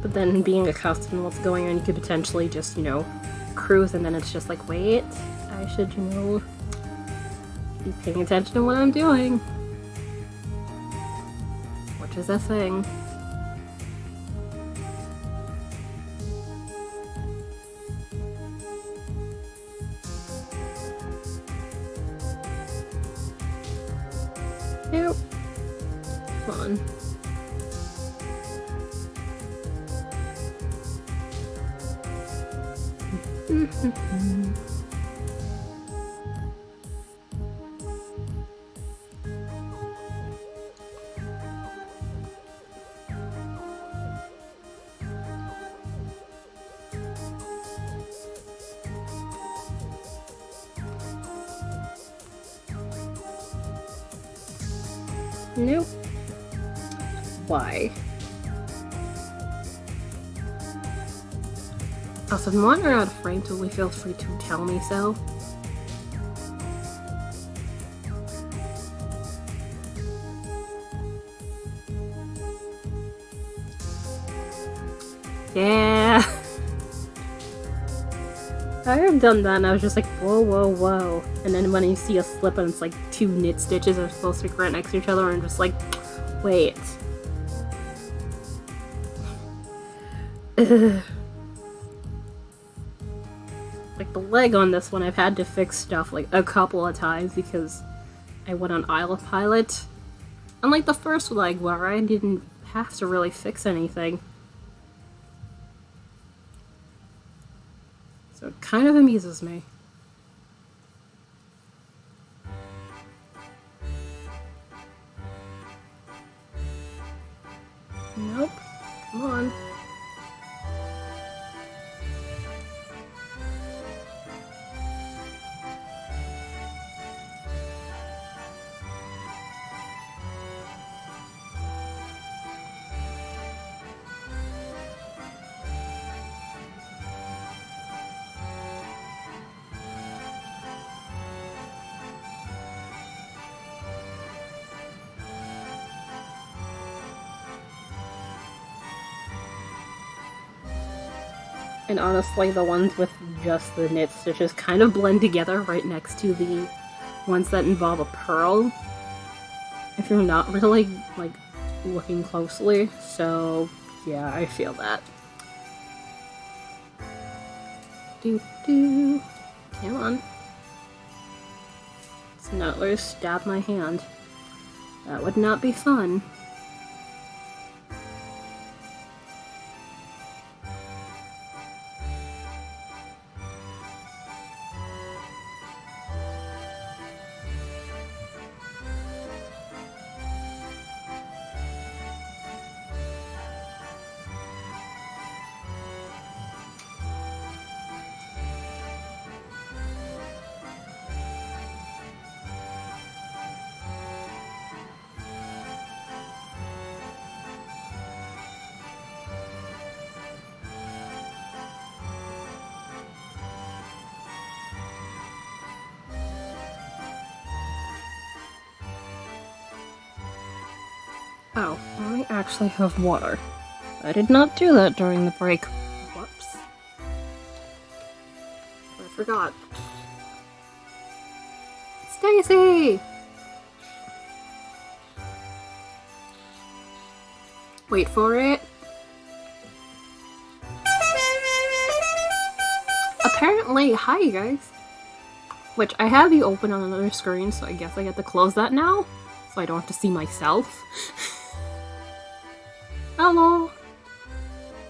But then being accustomed to what's going on, you could potentially just, cruise, and then it's just like, wait, I should, be paying attention to what I'm doing. Which is a thing. Nope. Come on. Nope. Why? Also, if you want to run out of frame, totally feel free to tell me so. Yeah. I have done that and I was just like, whoa, whoa, whoa. And then when you see a slip and it's like 2 knit stitches are supposed to be right next to each other, and I'm just like, wait. Ugh. Like the leg on this one, I've had to fix stuff like a couple of times because I went on Autopilot. Unlike the first leg where I didn't have to really fix anything. So it kind of amuses me. Nope. Come on. And honestly, the ones with just the knit stitches kind of blend together right next to the ones that involve a purl. If you're not really, like, looking closely. So, yeah, I feel that. Come on. Let's not let her stab my hand. That would not be fun. Oh, I actually have water. I did not do that during the break. Whoops. I forgot. Stacy! Wait for it. Apparently, hi you guys. Which, I have you open on another screen, so I guess I get to close that now. So I don't have to see myself. Hello!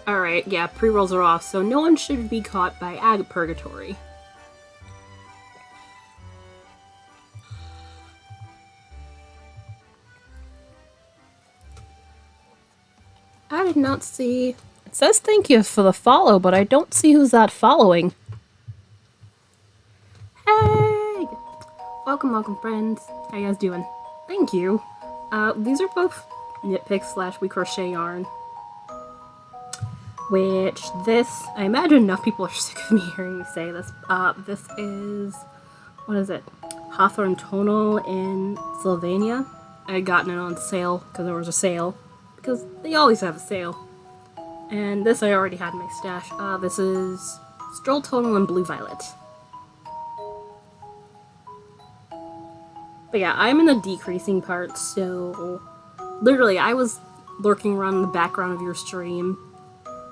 Alright, yeah, pre-rolls are off, so no one should be caught by Ag Purgatory. I did not see... It says thank you for the follow, but I don't see who's that following. Hey! Welcome, welcome, friends. How you guys doing? Thank you. These are both nitpicks / we crochet yarn. Which this, I imagine enough people are sick of me hearing me say this. This is, what is it? Hawthorne Tonal in Sylvania. I had gotten it on sale because there was a sale. Because they always have a sale. And this I already had in my stash. This is Stroll Tonal in Blue Violet. But yeah, I'm in the decreasing part, so literally I was lurking around in the background of your stream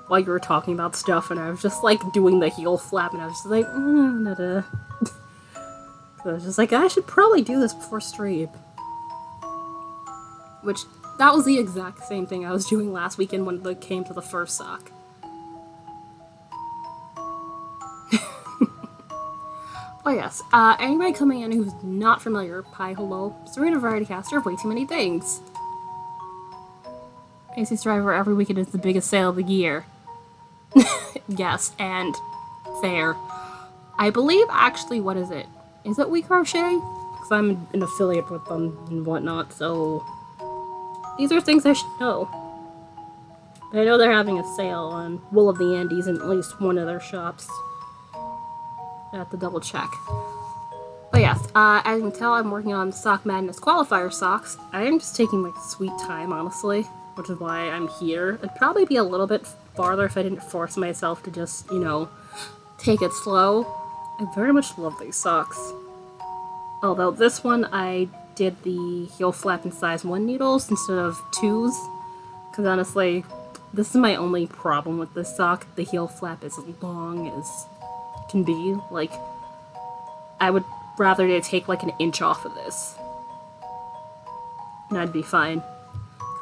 while you were talking about stuff, and I was just like doing the heel flap, and I was just like, So I was just like, I should probably do this before stream. Which, that was the exact same thing I was doing last weekend when it came to the first sock. Oh yes, anybody coming in who's not familiar, hi, hello, Serena Variety Caster of Way Too Many Things. Macy's Driver every weekend is the biggest sale of the year. Yes, and fair. I believe, actually, what is it? Is it We Crochet? Because I'm an affiliate with them and whatnot, so... These are things I should know. I know they're having a sale on Wool of the Andes in at least one of their shops. I have to double check. But yes, as you can tell, I'm working on Sock Madness Qualifier socks. I am just taking my sweet time, honestly, which is why I'm here. It'd probably be a little bit farther if I didn't force myself to just, you know, take it slow. I very much love these socks. Although this one, I did the heel flap in size 1 needles instead of 2s. Because honestly, this is my only problem with this sock. The heel flap is as long as can be. Like, I would rather they take like an inch off of this. And I'd be fine.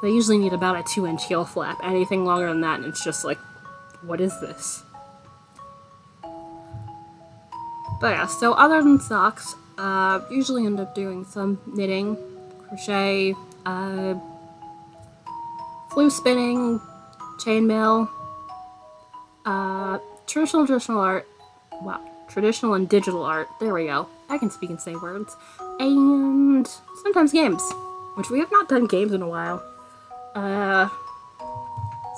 I usually need about a 2-inch heel flap. Anything longer than that, and it's just like, what is this? But yeah, so other than socks, usually end up doing some knitting, crochet, flue spinning, chainmail, traditional art. Wow, traditional and digital art. There we go. I can speak and say words. And sometimes games, which we have not done games in a while. So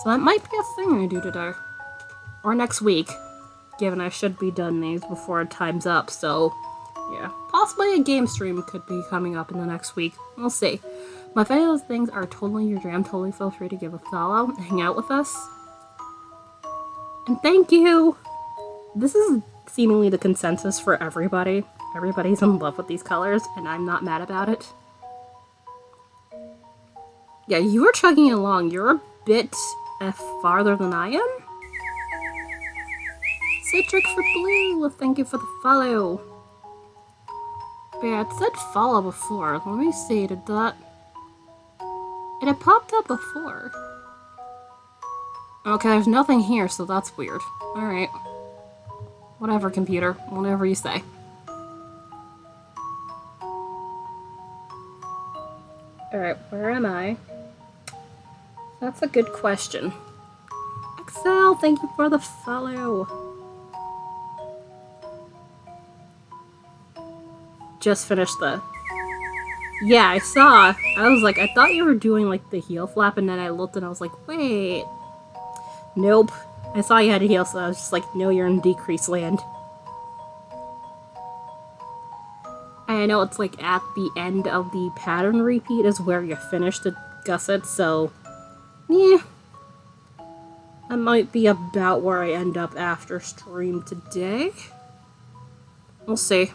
that might be a thing I do today. Or next week, given I should be done these before time's up, so yeah. Possibly a game stream could be coming up in the next week. We'll see. But if any of those things are totally your jam, totally feel free to give a follow and hang out with us. And thank you! This is seemingly the consensus for everybody. Everybody's in love with these colors, and I'm not mad about it. Yeah, you are chugging along. You're a bit farther than I am. Citric for blue, thank you for the follow. But yeah, it said follow before. Let me see, did that... It had popped up before. Okay, there's nothing here, so that's weird. Alright. Whatever, computer. Whatever you say. Alright, where am I? That's a good question. Excel, thank you for the follow. Just finished the... Yeah, I saw. I was like, I thought you were doing like the heel flap, and then I looked and I was like, wait. Nope. I saw you had a heel, so I was just like, no, you're in decrease land. And I know it's like at the end of the pattern repeat is where you finish the gusset, so yeah. That might be about where I end up after stream today. We'll see.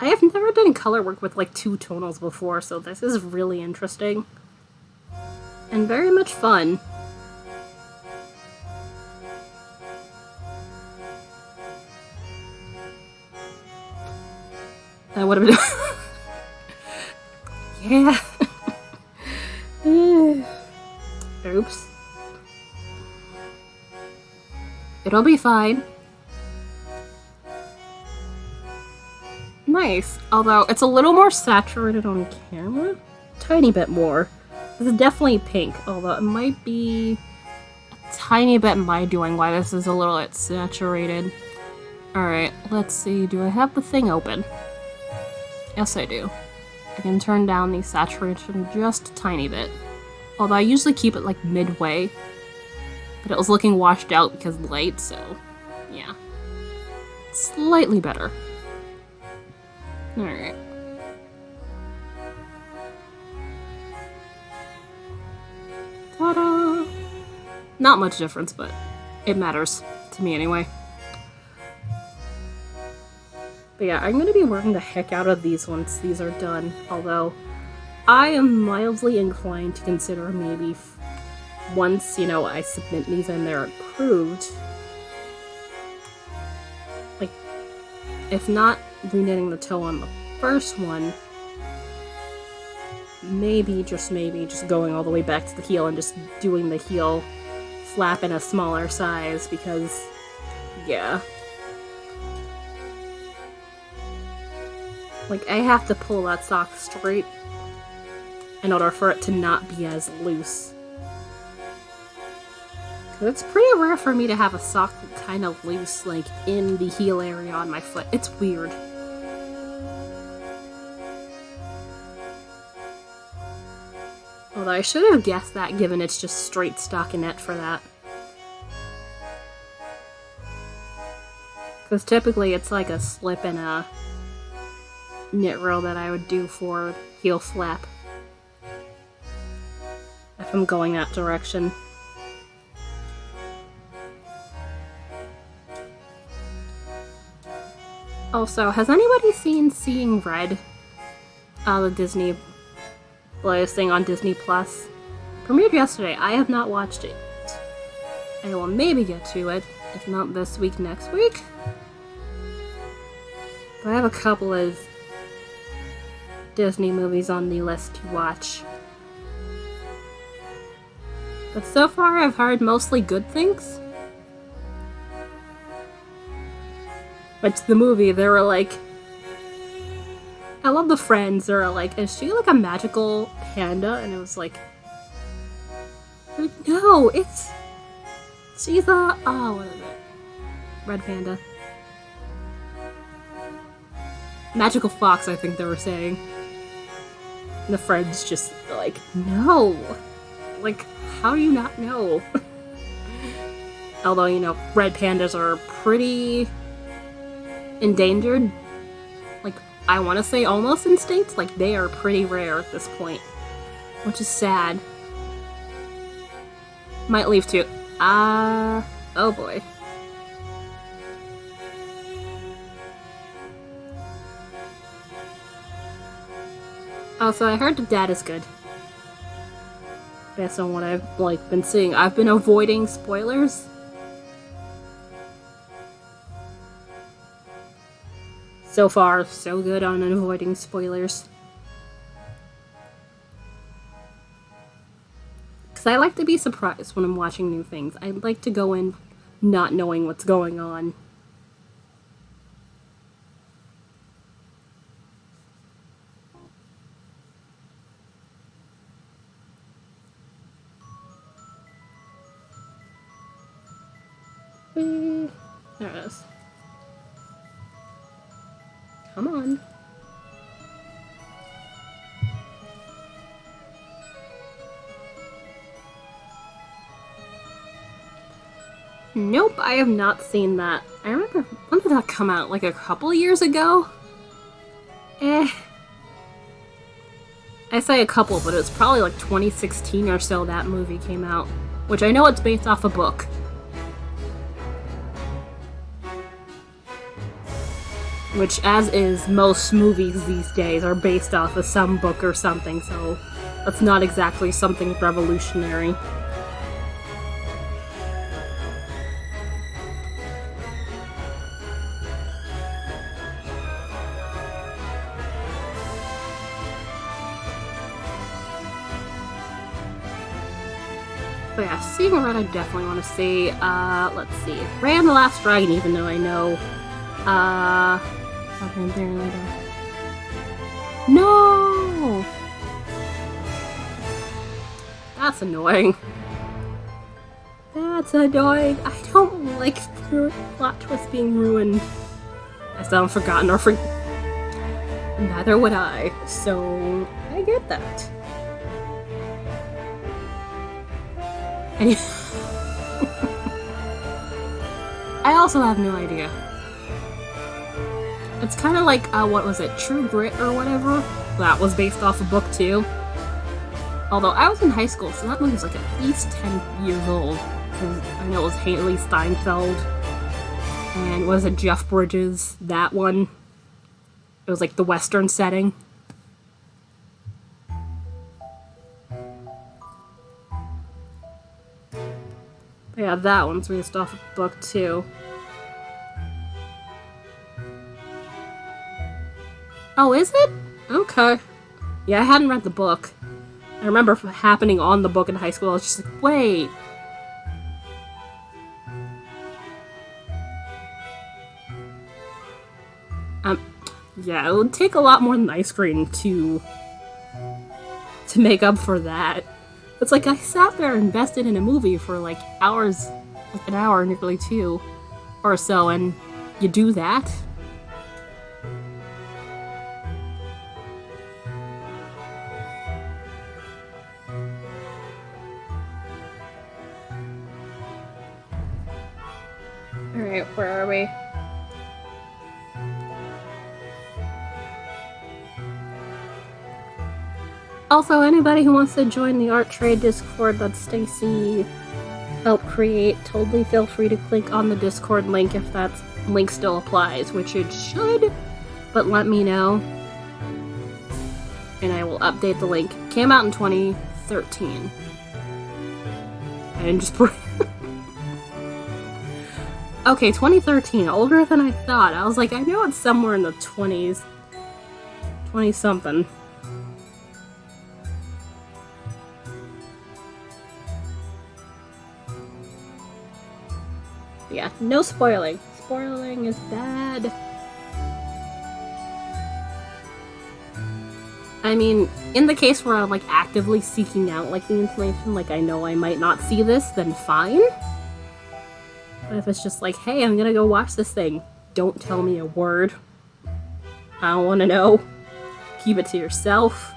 I have never done color work with like 2 tonals before, so this is really interesting. And very much fun. That would have been... Yeah. Oops. It'll be fine. Nice. Although, it's a little more saturated on camera. Tiny bit more. This is definitely pink, although it might be a tiny bit my doing why this is a little bit saturated. Alright, let's see. Do I have the thing open? Yes, I do. I can turn down the saturation just a tiny bit. Although I usually keep it like midway. But it was looking washed out because light, so yeah. Slightly better. Alright. Ta-da! Not much difference, but it matters. To me anyway. But yeah, I'm going to be working the heck out of these once these are done. Although, I am mildly inclined to consider maybe once, you know, I submit these and they're approved. Like, if not reknitting the toe on the first one, maybe, just going all the way back to the heel and just doing the heel flap in a smaller size because, yeah. Like, I have to pull that sock straight in order for it to not be as loose. 'Cause it's pretty rare for me to have a sock kind of loose, like, in the heel area on my foot. It's weird. Although I should have guessed that, given it's just straight stockinette for that. Because typically it's like a slip and a knit row that I would do for heel flap. If I'm going that direction. Also, has anybody seen Seeing Red? The Disney latest thing on Disney Plus. Premiered yesterday. I have not watched it. I will maybe get to it, if not this week, next week. But I have a couple of Disney movies on the list to watch. But so far I've heard mostly good things. But the movie, they were like... I love the friends. They were like, is she like a magical panda? And it was like... No, she's a... Oh, what is it? Red panda. Magical fox, I think they were saying. And the friends just like, no! Like, how do you not know? Although, you know, red pandas are pretty endangered. Like, I want to say almost extinct. Like, they are pretty rare at this point. Which is sad. Might leave too. Oh boy. Oh, so I heard the dad is good. Based on what I've been seeing. I've been avoiding spoilers. So far, so good on avoiding spoilers. Because I like to be surprised when I'm watching new things. I like to go in not knowing what's going on. There it is. Come on. Nope, I have not seen that. I remember, when did that come out? Like a couple years ago? I say a couple, but it was probably like 2016 or so that movie came out. Which I know it's based off a book. Which, as is most movies these days, are based off of some book or something, so that's not exactly something revolutionary. But yeah, Seeing Red I definitely want to see. Let's see. Raya and the Last Dragon, even though I know, okay, there later. No! That's annoying. That's annoying. I don't like plot twists being ruined. I still haven't forgotten or neither would I. So I get that. And I also have no idea. It's kind of like, what was it, True Grit or whatever? That was based off a book too. Although I was in high school, so that movie was like at least 10 years old. I know it was Haley Steinfeld. And was it Jeff Bridges? That one. It was like the Western setting. But yeah, that one's based off a book too. Oh, is it? Okay. Yeah, I hadn't read the book. I remember happening on the book in high school. I was just like, wait. Yeah, it would take a lot more than ice cream to make up for that. It's like I sat there and invested in a movie for like hours, like an hour, nearly two or so, and you do that? Alright, where are we? Also, anybody who wants to join the art trade Discord that Stacy helped create, totally feel free to click on the Discord link if that link still applies, which it should, but let me know. And I will update the link. Came out in 2013. I didn't just Okay, 2013, older than I thought. I was like, I know it's somewhere in the 20s. 20-something. Yeah, no spoiling. Spoiling is bad. I mean, in the case where I'm like actively seeking out like the information, like I know I might not see this, then fine. But if it's just like, hey, I'm gonna go watch this thing, don't tell me a word. I don't want to know. Keep it to yourself.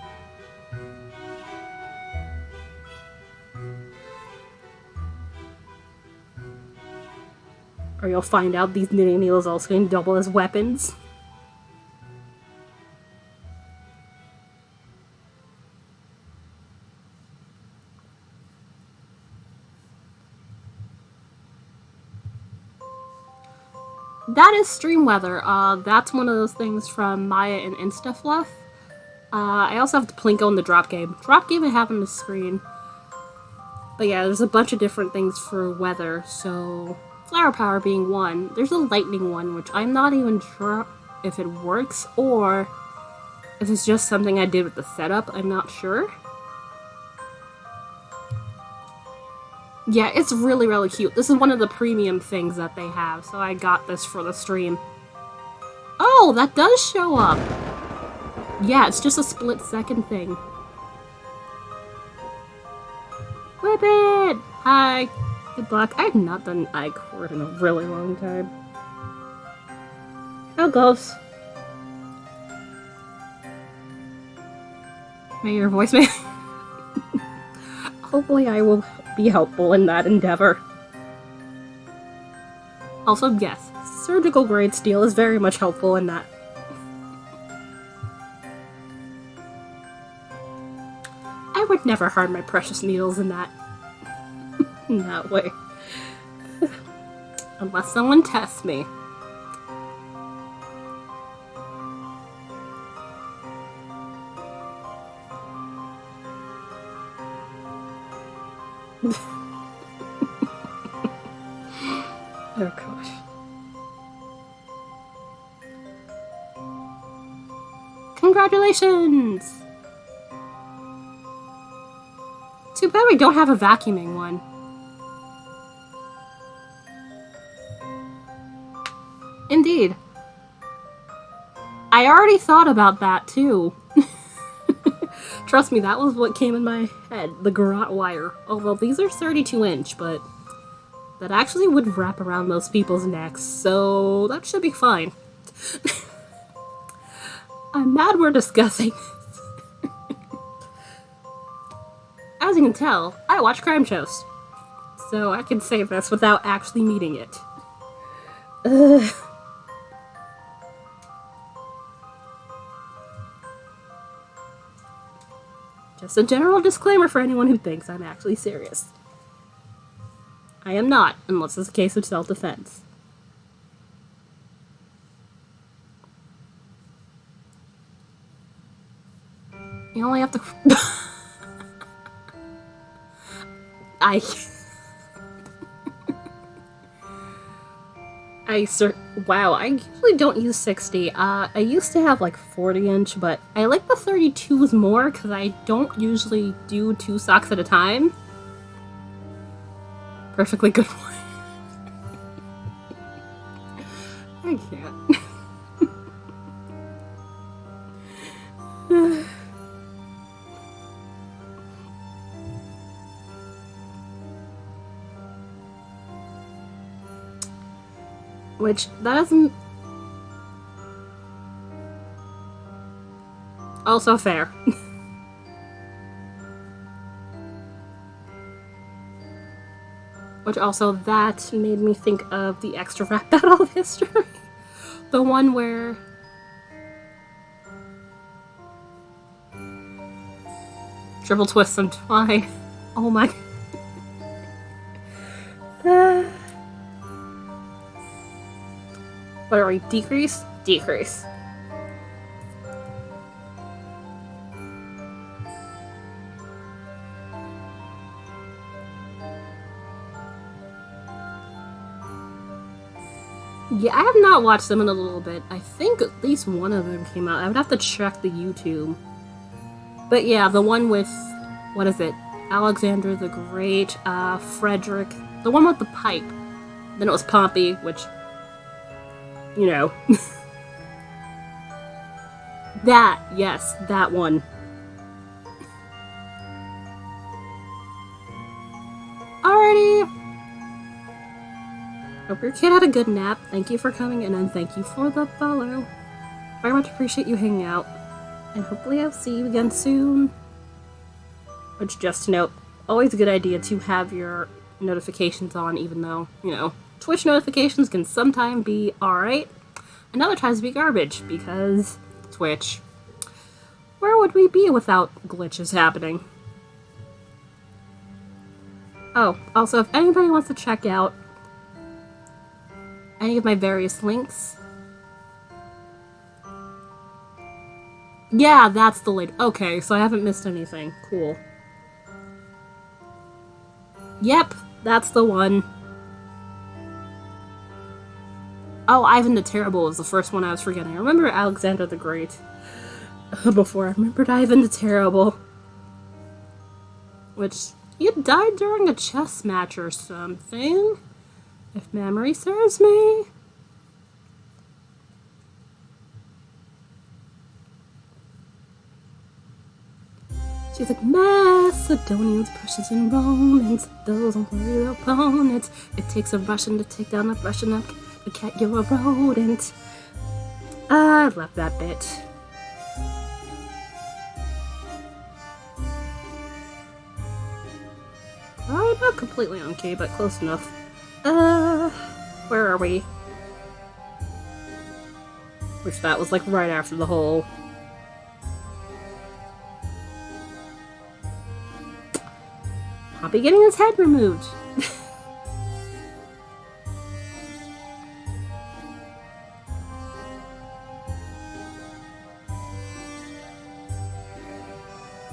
Or you'll find out these knitting needles also can double as weapons. That is stream weather. That's one of those things from Maya and InstaFluff. I also have the Plinko and the Drop Game. Drop Game I have on the screen. But yeah, there's a bunch of different things for weather, so Flower Power being one. There's a lightning one, which I'm not even sure if it works, or if it's just something I did with the setup, I'm not sure. Yeah, it's really, really cute. This is one of the premium things that they have, so I got this for the stream. Oh, that does show up! Yeah, it's just a split-second thing. Whip it! Hi! Good luck. I have not done iCord in a really long time. How goes? May your voicemail. Hopefully I will be helpful in that endeavor. Also, yes, surgical grade steel is very much helpful in that. I would never harm my precious needles in that in that way. Unless someone tests me. Oh gosh. Congratulations! Too bad we don't have a vacuuming one. Indeed. I already thought about that too. Trust me, that was what came in my head, the garrote wire. Although these are 32-inch, but that actually would wrap around most people's necks, so that should be fine. I'm mad we're discussing this. As you can tell, I watch crime shows, so I can say this without actually meeting it. Ugh. Just a general disclaimer for anyone who thinks I'm actually serious. I am not, unless it's a case of self-defense. You only have to... Wow, I usually don't use 60. I used to have like 40-inch, but I like the 32s more because I don't usually do 2 socks at a time. Perfectly good one. I can't. Which, that doesn't... Also fair. Which also, that made me think of the extra rap battle of history. The one where... Triple twist and twine. Oh my... What are we? Decrease? Decrease. Yeah, I have not watched them in a little bit. I think at least one of them came out. I would have to check the YouTube. But yeah, the one with, what is it? Alexander the Great, Frederick. The one with the pipe. Then it was Pompey, which, you know. That, yes, that one. Alrighty. Hope your kid had a good nap. Thank you for coming in, and thank you for the follow. Very much appreciate you hanging out. And hopefully I'll see you again soon. Which, just to note, always a good idea to have your notifications on, even though, you know, Twitch notifications can sometimes be alright, and other times be garbage, because Twitch. Where would we be without glitches happening? Oh, also, if anybody wants to check out any of my various links... Yeah, that's the link. Okay, so I haven't missed anything. Cool. Yep, that's the one. Oh, Ivan the Terrible was the first one I was forgetting. I remember Alexander the Great before I remembered Ivan the Terrible. Which, he had died during a chess match or something, if memory serves me. She's like, Macedonians, Prussians, and Romans, those aren't real opponents. It takes a Russian to take down a Russian, a cat, you're a rodent. I love that bit. Alright, not completely on key, but close enough. Where are we? Which that was like right after the whole... Pompey getting his head removed.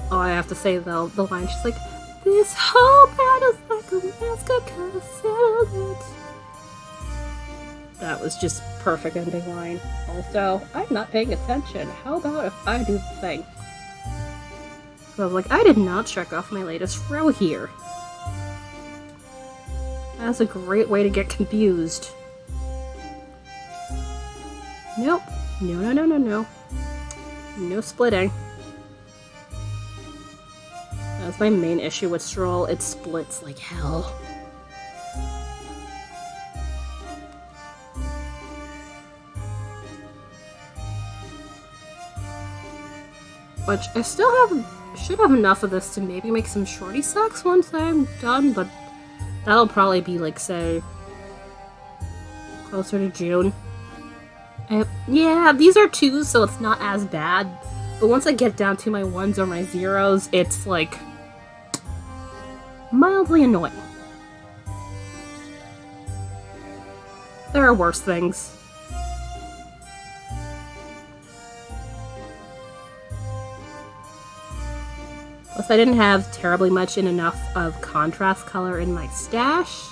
Oh, I have to say though, the line, she's like, this whole battle's like a massacre, cause I settled it. That was just perfect ending line. Also, I'm not paying attention. How about if I do the thing? So I was like, I did not check off my latest row here. That's a great way to get confused. Nope. No, no, no, no, no. No splitting. That's my main issue with Stroll. It splits like hell. Which I still should have enough of this to maybe make some shorty sacks once I'm done, but that'll probably be like, say, closer to June. Yeah, these are 2s, so it's not as bad. But once I get down to my 1s or my 0s, it's like mildly annoying. There are worse things. Plus, I didn't have terribly much in enough of contrast color in my stash,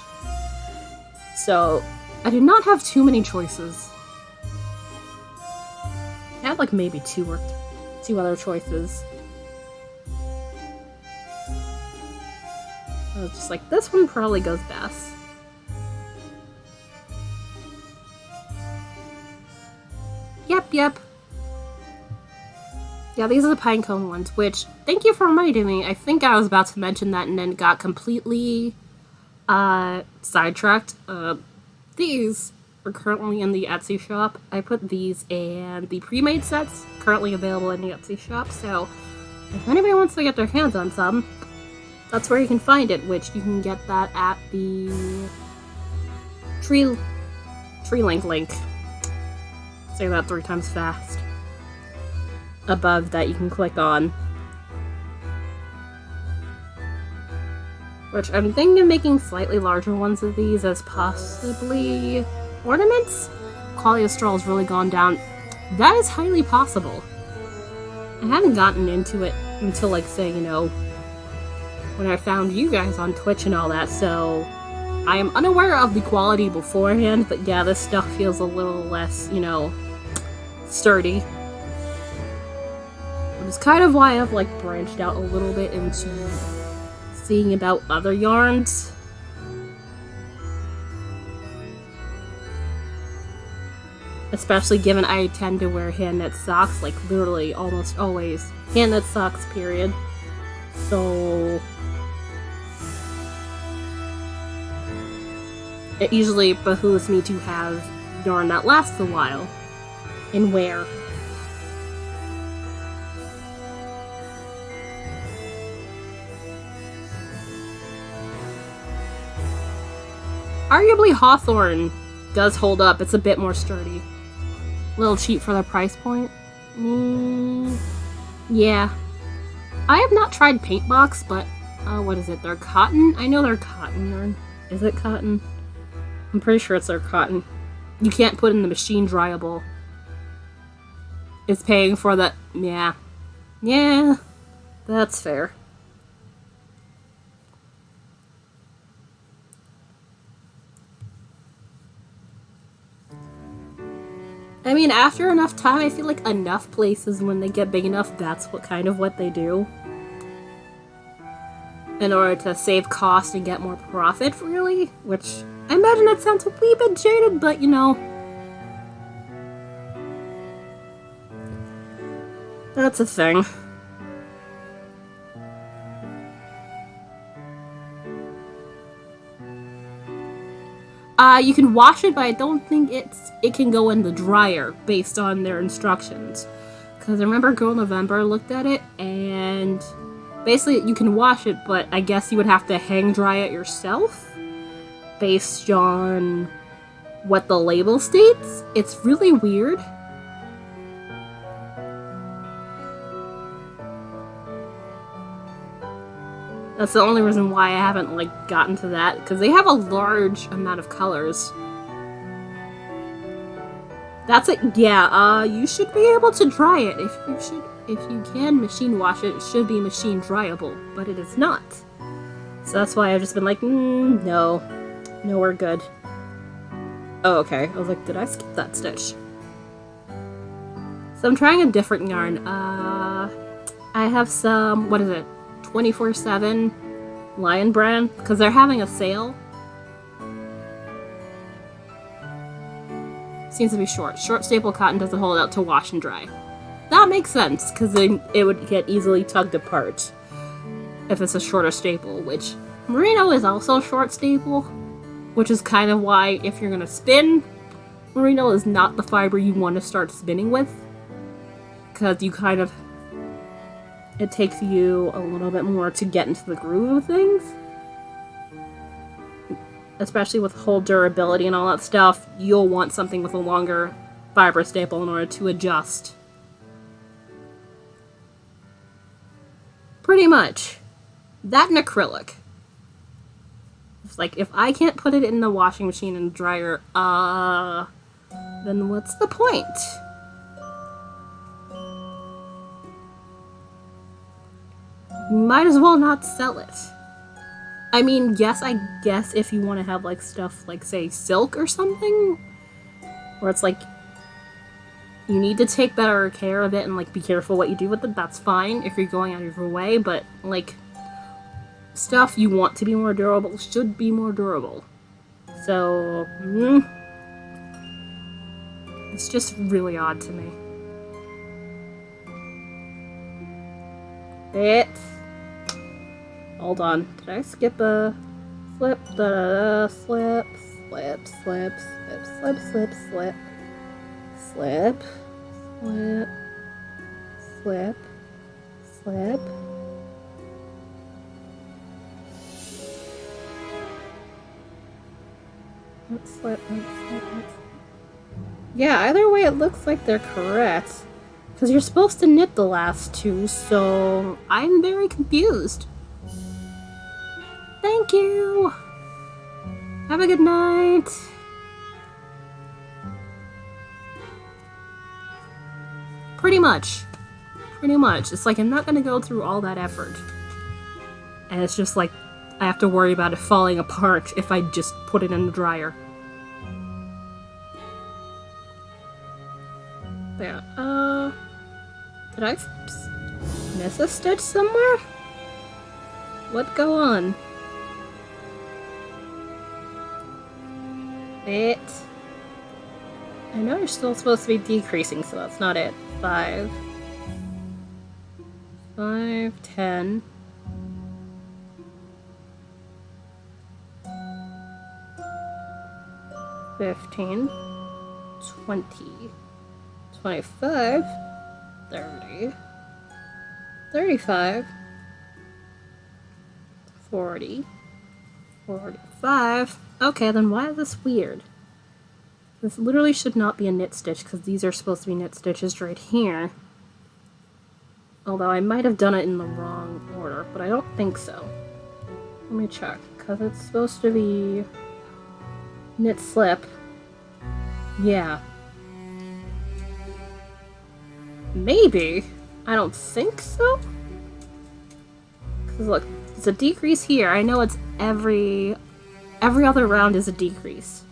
so I did not have too many choices. I had like maybe 2 other choices. I was just like, this one probably goes best. Yep. Yeah, these are the pinecone ones, which, thank you for reminding me. I think I was about to mention that and then got completely sidetracked. These are currently in the Etsy shop. I put these and the pre-made sets currently available in the Etsy shop, so if anybody wants to get their hands on some, that's where you can find it, which you can get that at the tree link. Say that 3 times fast. Above that you can click on. Which I'm thinking of making slightly larger ones of these as possibly ornaments. Quality of straw has really gone down. That is highly possible. I haven't gotten into it until, like, say, you know, when I found you guys on Twitch and all that, so I am unaware of the quality beforehand, but yeah, this stuff feels a little less, you know, sturdy. Which is kind of why I've, like, branched out a little bit into seeing about other yarns. Especially given I tend to wear hand-knit socks, like literally almost always hand-knit socks, period. So it usually behooves me to have yarn that lasts a while and wear. Arguably Hawthorne does hold up, it's a bit more sturdy. A little cheap for the price point. Yeah. I have not tried Paintbox, but what is it? They're cotton? I know they're cotton yarn. Is it cotton? I'm pretty sure it's their cotton. You can't put in the machine dryable. It's paying for the... Yeah. Yeah. That's fair. I mean, after enough time, I feel like enough places, when they get big enough, that's what they do. In order to save cost and get more profit, really. Which, I imagine that sounds a wee bit jaded, but you know. That's a thing. You can wash it, but I don't think it can go in the dryer based on their instructions. Because I remember Girl November looked at it, and basically you can wash it, but I guess you would have to hang dry it yourself based on what the label states. It's really weird. That's the only reason why I haven't, like, gotten to that, because they have a large amount of colors. That's it. Yeah, you should be able to dry it. If you can machine wash it, it should be machine dryable, but it is not. So that's why I've just been like, no, we're good. Oh, okay. I was like, did I skip that stitch? So I'm trying a different yarn. I have some, what is it? 24/7 Lion brand, because they're having a sale. Seems to be short. Short staple cotton doesn't hold out to wash and dry. That makes sense, because then it would get easily tugged apart if it's a shorter staple, which merino is also a short staple, which is kind of why if you're going to spin, merino is not the fiber you want to start spinning with, because you kind of... It takes you a little bit more to get into the groove of things. Especially with whole durability and all that stuff, you'll want something with a longer fiber staple in order to adjust. Pretty much. That and acrylic. It's like, if I can't put it in the washing machine and dryer, then what's the point? Might as well not sell it. I mean, yes, I guess if you want to have, like, stuff like, say, silk or something, where it's like, you need to take better care of it and, like, be careful what you do with it, that's fine if you're going out of your way, but, like, stuff you want to be more durable should be more durable. So, it's just really odd to me. Hold on. Did I skip a slip? Slip, slip, slip, slip, slip, slip, slip, slip, slip, slip, slip. Let's slip. Yeah, either way, it looks like they're correct. Because you're supposed to knit the last two, so I'm very confused. Thank you! Have a good night! Pretty much. Pretty much. It's like I'm not gonna go through all that effort. And it's just like I have to worry about it falling apart if I just put it in the dryer. Yeah, did I miss a stitch somewhere? What go on? It. I know you're still supposed to be decreasing, so that's not it. 5, 10. 15, 20, 25, 30, 35, 40, 45. Okay, then why is this weird? This literally should not be a knit stitch because these are supposed to be knit stitches right here. Although I might have done it in the wrong order, but I don't think so. Let me check, because it's supposed to be knit slip. Yeah. Maybe. I don't think so. Because look, it's a decrease here. I know it's every other round is a decrease.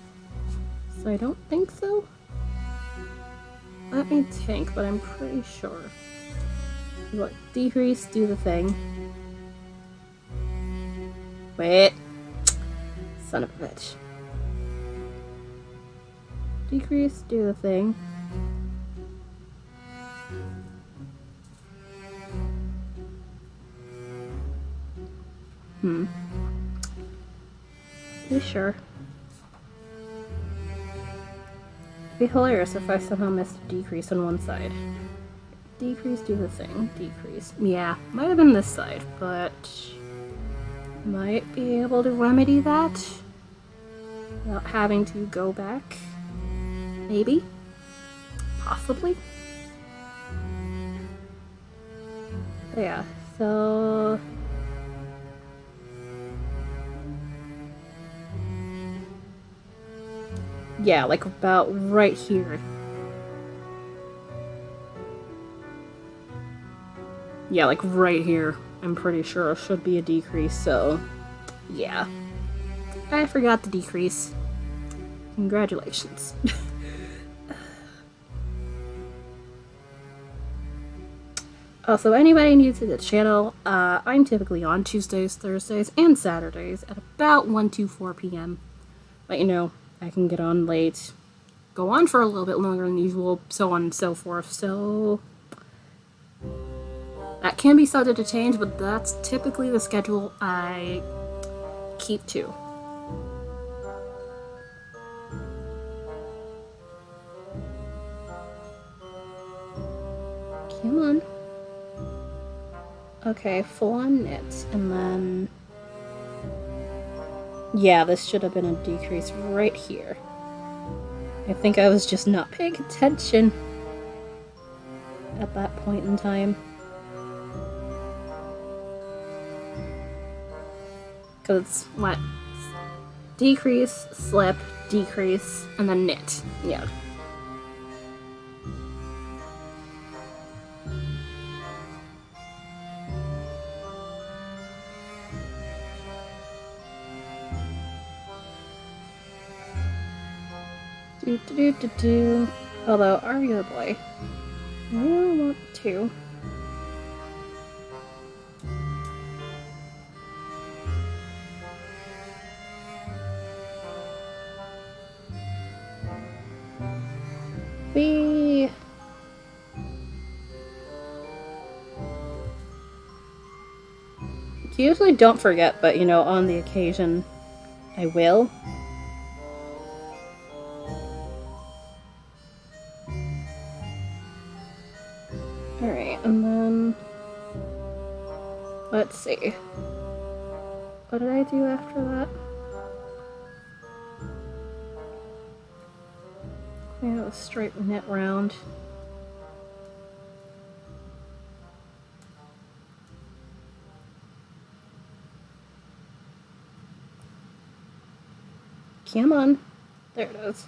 So I don't think so. Let me think, but I'm pretty sure. Look, decrease, do the thing. Wait. Son of a bitch. Decrease, do the thing. Be sure. It'd be hilarious if I somehow missed a decrease on one side. Decrease, do the thing. Decrease. Yeah, might have been this side, but might be able to remedy that without having to go back. Maybe. Possibly. But yeah, so yeah, like about right here. Yeah, like right here. I'm pretty sure it should be a decrease, so yeah. I forgot the decrease. Congratulations. Also, anybody new to the channel, I'm typically on Tuesdays, Thursdays, and Saturdays at about 1 to 4 p.m. But you know, I can get on late, go on for a little bit longer than usual, so on and so forth, so that can be subject to change, but that's typically the schedule I keep to. Come on. Okay, full on knit, and then yeah, this should have been a decrease right here. I think I was just not paying attention at that point in time. Because it's what? Decrease, slip, decrease, and then knit. Yeah. Although, arguably, I really want to. We usually don't forget, but you know, on the occasion, I will. Alright, and then let's see. What did I do after that? Yeah, the straight knit round. Come on. There it is.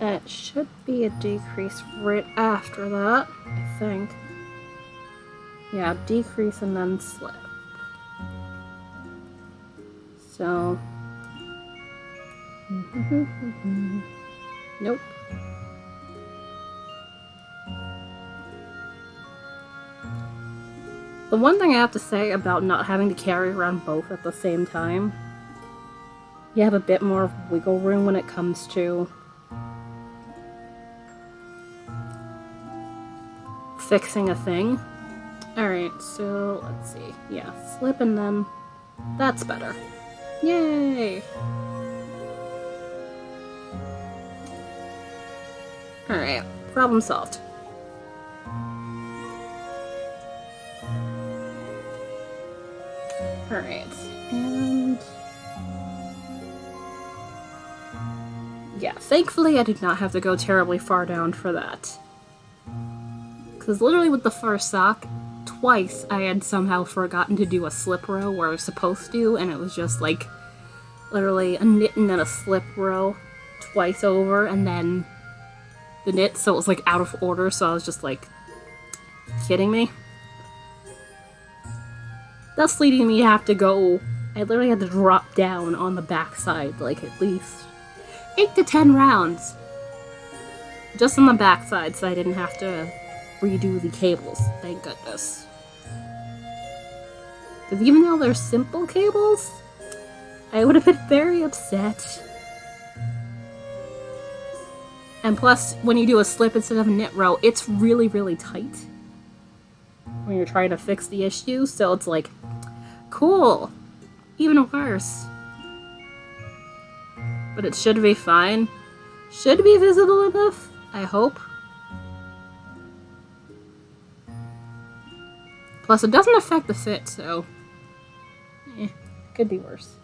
It should be a decrease right after that, I think. Yeah, decrease and then slip. So... Nope. The one thing I have to say about not having to carry around both at the same time, you have a bit more wiggle room when it comes to fixing a thing. Alright, so let's see. Yeah, slip and then that's better. Yay! Alright, problem solved. Alright, and... yeah, thankfully I did not have to go terribly far down for that. Because literally with the first sock, twice I had somehow forgotten to do a slip row where I was supposed to, and it was just like literally a knit and then a slip row twice over, and then the knit, so it was like out of order, so I was just like, kidding me? Thus leading me to have to go, I literally had to drop down on the back side, like at least 8 to 10 rounds. Just on the back side, so I didn't have to redo the cables, thank goodness. Because even though they're simple cables, I would have been very upset. And plus, when you do a slip instead of a knit row, it's really, really tight when you're trying to fix the issue, so it's like, cool, even worse. But it should be fine. Should be visible enough, I hope. Plus, it doesn't affect the fit, so... could be worse.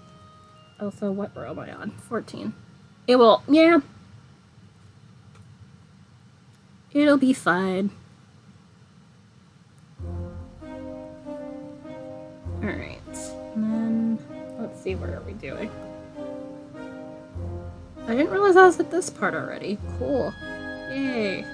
Also, what row am I on? 14. It will... yeah. It'll be fine. Alright. And then... let's see, what are we doing? I didn't realize I was at this part already. Cool. Yay.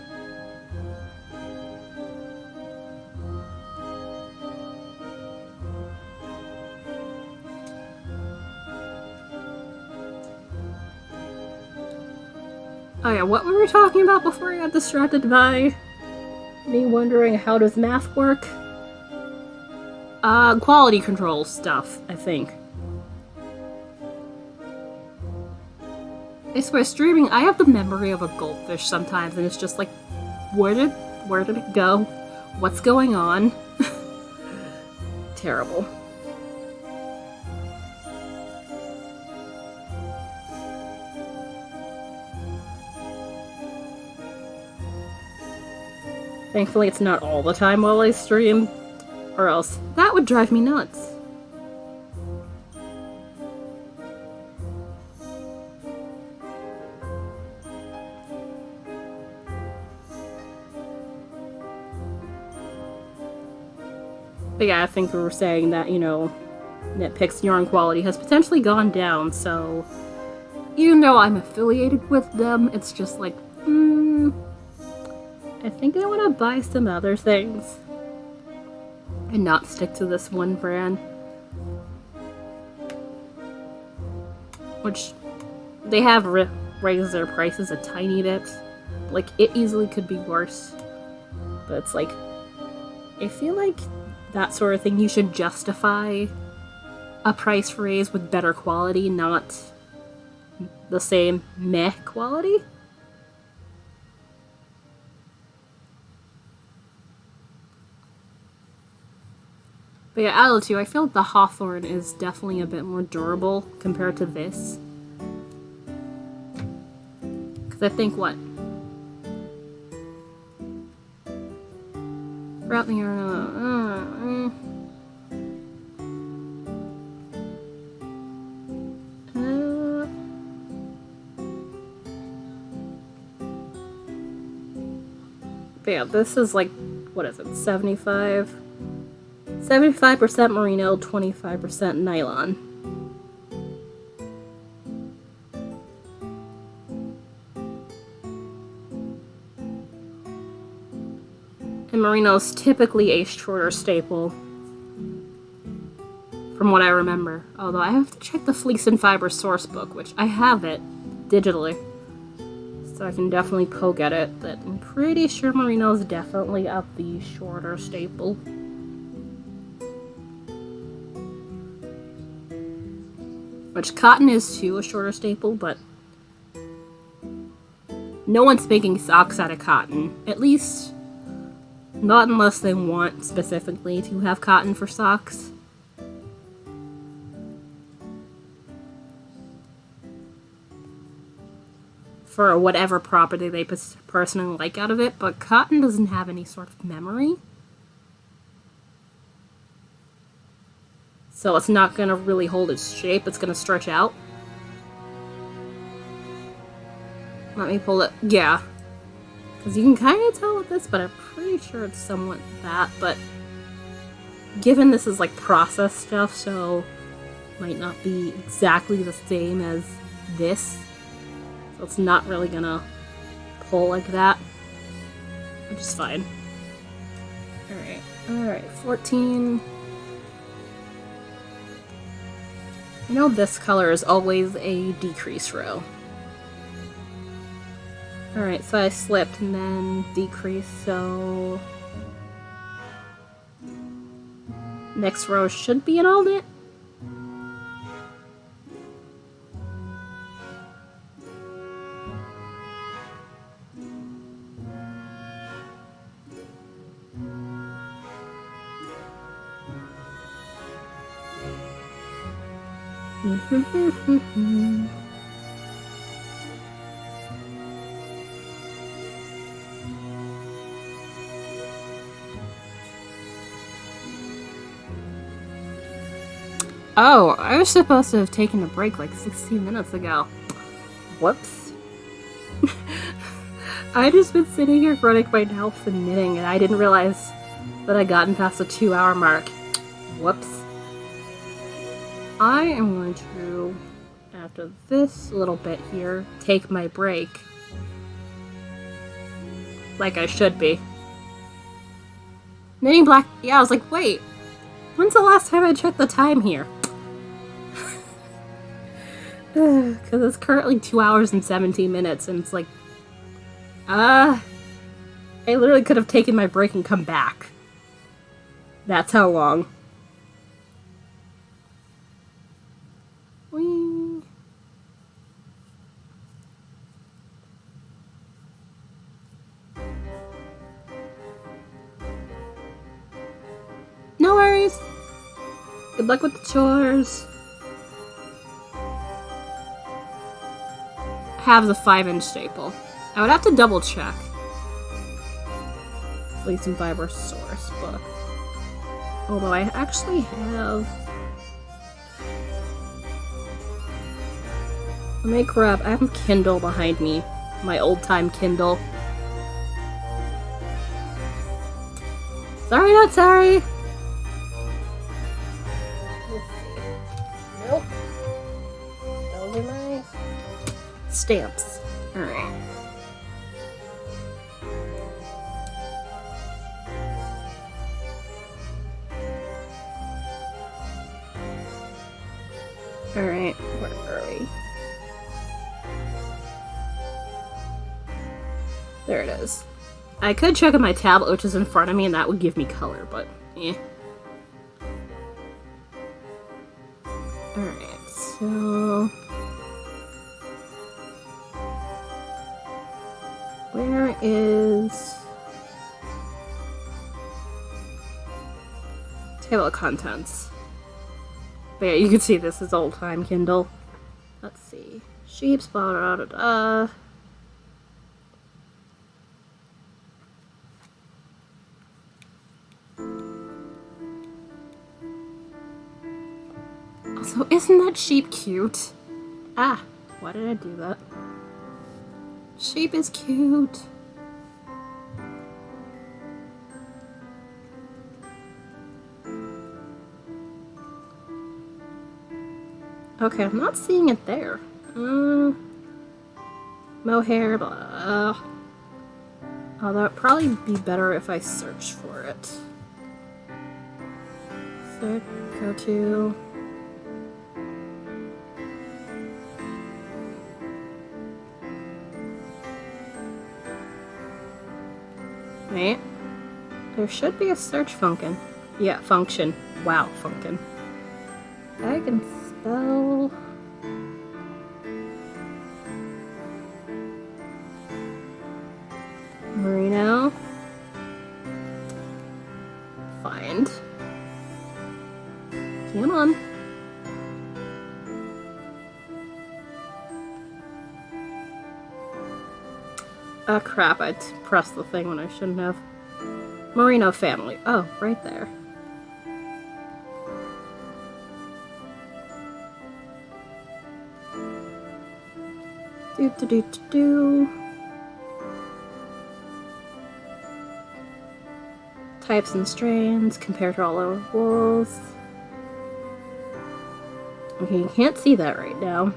Oh yeah, what were we talking about before I got distracted by me wondering how does math work? Quality control stuff, I think. I swear, streaming, I have the memory of a goldfish sometimes, and it's just like, where did it go? What's going on? Terrible. Thankfully, it's not all the time while I stream, or else that would drive me nuts. But yeah, I think we were saying that, you know, Nitpick's yarn quality has potentially gone down, so even though I'm affiliated with them, it's just like, I think I want to buy some other things and not stick to this one brand. Which, they have raised their prices a tiny bit. Like, it easily could be worse. But it's like, I feel like that sort of thing, you should justify a price raise with better quality, not the same meh quality. But yeah, out of the two, I feel like the Hawthorne is definitely a bit more durable compared to this. Because I think, what? Throughout the year, But yeah, this is like, what is it, 75? 75% merino, 25% nylon. And merino is typically a shorter staple, from what I remember. Although I have to check the Fleece and Fiber source book, which I have it digitally. So I can definitely poke at it, but I'm pretty sure merino is definitely of the shorter staple. Which cotton is too a shorter staple, but no one's making socks out of cotton. At least, not unless they want specifically to have cotton for socks. For whatever property they personally like out of it, but cotton doesn't have any sort of memory. So it's not going to really hold its shape, it's going to stretch out. Let me pull it, yeah. Because you can kind of tell with this, but I'm pretty sure it's somewhat that, but given this is like processed stuff, so might not be exactly the same as this. So it's not really going to pull like that, which is fine. Alright, 14. I know this color is always a decrease row. Alright, so I slipped and then decreased, so next row should be an all knit. Oh, I was supposed to have taken a break like 16 minutes ago. Whoops. I just been sitting here running my nails and knitting, and I didn't realize that I'd gotten past the 2-hour mark. Whoops. I am going to, after this little bit here, take my break. Like I should be. Knitting black. Yeah, I was like, wait. When's the last time I checked the time here? Because it's currently 2 hours and 17 minutes, and it's like, I literally could have taken my break and come back. That's how long. Whee. No worries. Good luck with the chores. Have the 5-inch staple. I would have to double check. Fleece and Fiber source book. Although I actually have. Let me grab. I have a Kindle behind me. My old time Kindle. Sorry, not sorry. Let's see. Nope. Those are my stamps. Alright. Alright, where are we? There it is. I could check on my tablet, which is in front of me, and that would give me color, but eh. Alright, so where is table of contents? But yeah, you can see this is old time Kindle. Let's see. Sheeps, blah, blah, blah, blah. Also, isn't that sheep cute? Ah, why did I do that? Sheep is cute. Okay, I'm not seeing it there. Mohair, blah. Although it'd probably be better if I search for it. So, go to... Wait. There should be a search function. Yeah, function. Wow, function. I can spell... Merino. Find. Come on. Oh crap, I pressed the thing when I shouldn't have. Merino family. Oh, right there. Do. Types and strains compared to all over wools. Okay, you can't see that right now.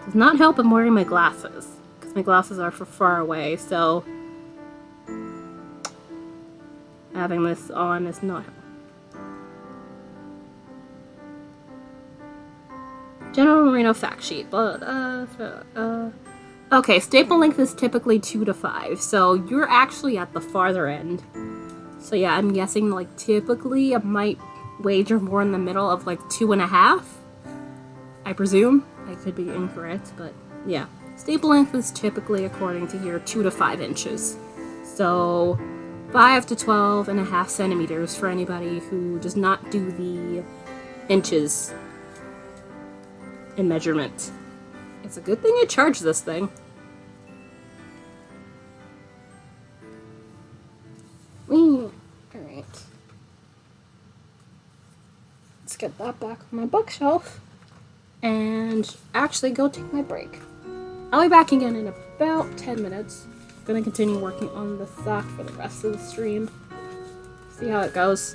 Does not help I'm wearing my glasses, because my glasses are for far away, so having this on is not helpful. General Merino fact sheet, but okay, staple length is typically 2 to 5, so you're actually at the farther end. So yeah, I'm guessing like typically I might wager more in the middle of like 2.5. I presume. I could be incorrect, but yeah. Staple length is typically according to here 2 to 5 inches. So 5 to 12.5 centimeters for anybody who does not do the inches in measurement. It's a good thing I charged this thing. Alright. Let's get that back on my bookshelf and actually go take my break. I'll be back again in about 10 minutes. I'm gonna continue working on the sock for the rest of the stream. See how it goes.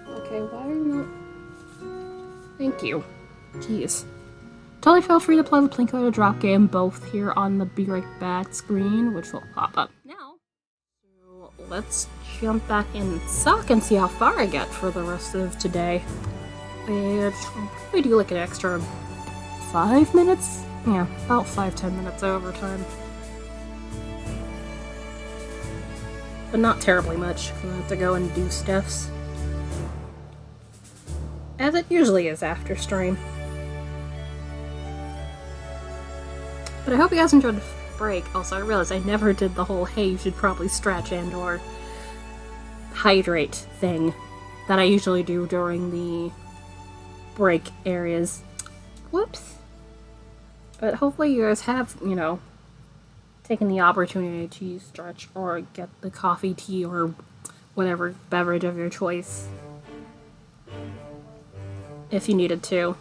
Okay, why are you not... Thank you. Jeez. Totally feel free to play the Plinko to drop game both here on the Be Right Back screen, which will pop up now. So let's jump back in sock and see how far I get for the rest of today. And I'll probably do like an extra 5 minutes? Yeah, about 5-10 minutes overtime. But not terribly much, because I have to go and do stuffs. As it usually is after stream. But I hope you guys enjoyed the break. Also, I realized I never did the whole, hey, you should probably stretch and or hydrate thing that I usually do during the break areas. Whoops. But hopefully you guys have, you know, taken the opportunity to stretch or get the coffee, tea, or whatever beverage of your choice. If you needed to.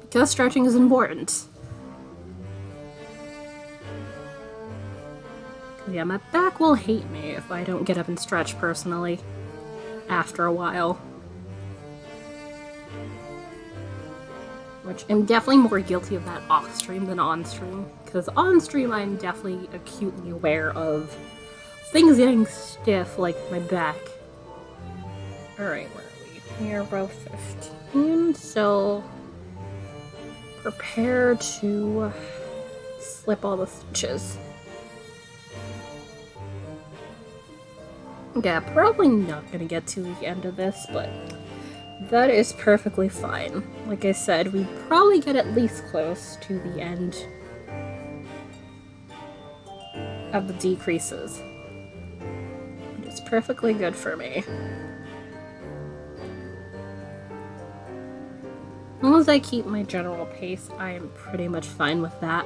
Because stretching is important. Yeah, my back will hate me if I don't get up and stretch personally after a while. Which I'm definitely more guilty of that off-stream than on-stream. Because on-stream I'm definitely acutely aware of things getting stiff, like my back. Alright, where are we? We are row 15, so... prepare to slip all the stitches. Yeah, probably not gonna get to the end of this, but that is perfectly fine. Like I said, we probably get at least close to the end of the decreases. It's perfectly good for me. As long as I keep my general pace, I am pretty much fine with that.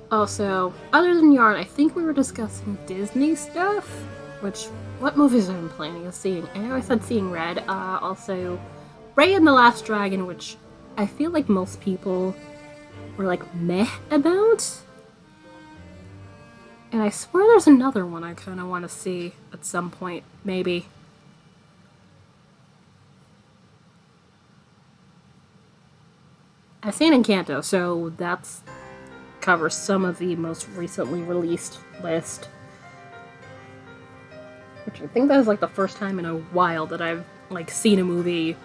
Also, other than yarn, I think we were discussing Disney stuff, Which, what movies have I been planning on seeing? I know I said Seeing Red. Also, Ray and the Last Dragon, which I feel like most people were like meh about. And I swear there's another one I kind of want to see at some point, maybe. I've seen Encanto, so that's covers some of the most recently released list. Which I think that was like the first time in a while that I've like seen a movie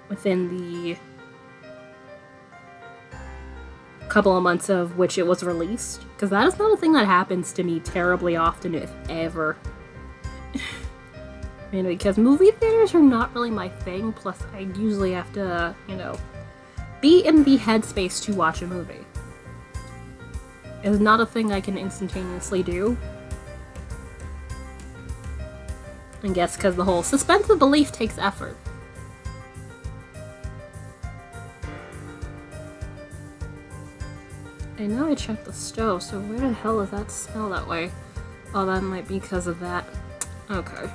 within the couple of months of which it was released. Because that is not a thing that happens to me terribly often, if ever. I mean, because movie theaters are not really my thing, plus I usually have to, you know, be in the headspace to watch a movie. It's not a thing I can instantaneously do. I guess because the whole suspense of belief takes effort. I know I checked the stove, so where the hell does that smell that way? Oh, that might be because of that. Okay.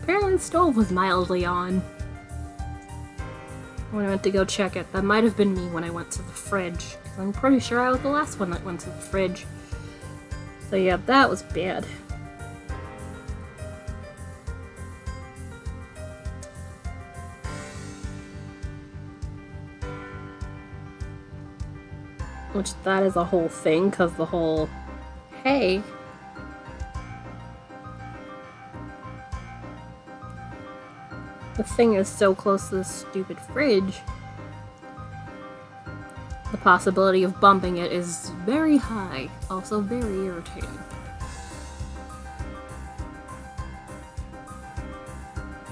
Apparently the stove was mildly on when I went to go check it. That might have been me when I went to the fridge. I'm pretty sure I was the last one that went to the fridge. So yeah, that was bad. Which that is a whole thing, because the whole, hey, the thing is so close to this stupid fridge, the possibility of bumping it is very high, also very irritating.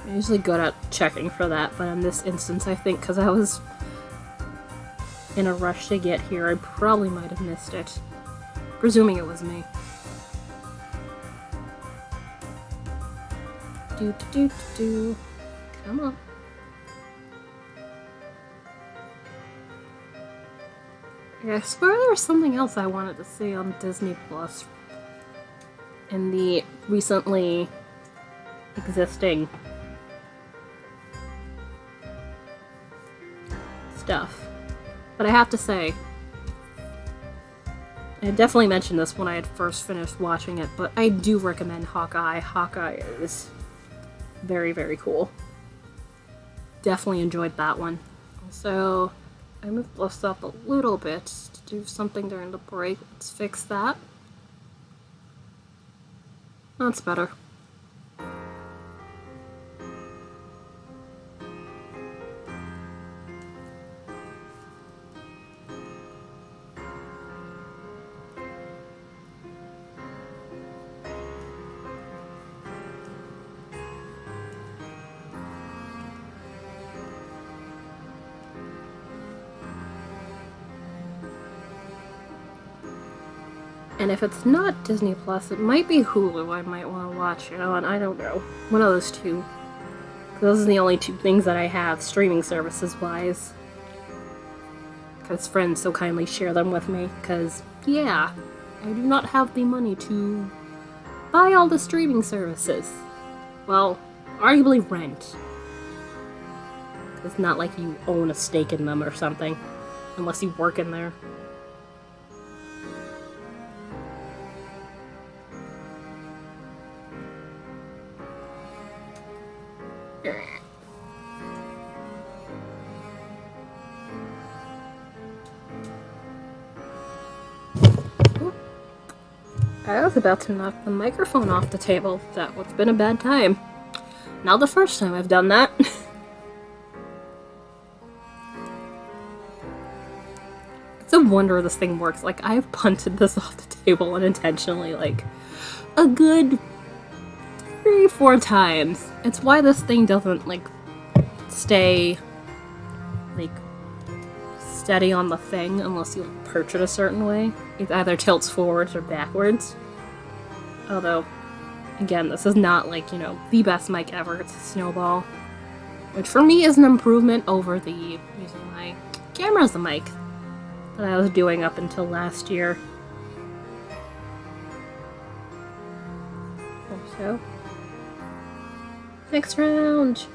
I'm usually good at checking for that, but in this instance I think because I was in a rush to get here, I probably might have missed it. Presuming it was me. Do. Come on. Yeah, I swear there was something else I wanted to see on Disney Plus in the recently existing stuff. But I have to say, I definitely mentioned this when I had first finished watching it, but I do recommend Hawkeye. Hawkeye is very, very cool. Definitely enjoyed that one. So, I moved this up a little bit to do something during the break. Let's fix that. That's better. And if it's not Disney Plus, it might be Hulu I might want to watch, you know, and I don't know. One of those two. Those are the only two things that I have, streaming services-wise. Because friends so kindly share them with me, because, yeah, I do not have the money to buy all the streaming services. Well, arguably rent. It's not like you own a stake in them or something, unless you work in there. I was about to knock the microphone off the table. That would have been a bad time. Not the first time I've done that. It's a wonder this thing works. Like, I've punted this off the table unintentionally, like, a good 3-4 times. It's why this thing doesn't, like, stay, like, steady on the thing unless you perch it a certain way. It either tilts forwards or backwards. Although, again, this is not, like, you know, the best mic ever. It's a Snowball. Which for me is an improvement over the using my camera as a mic that I was doing up until last year. So, next round.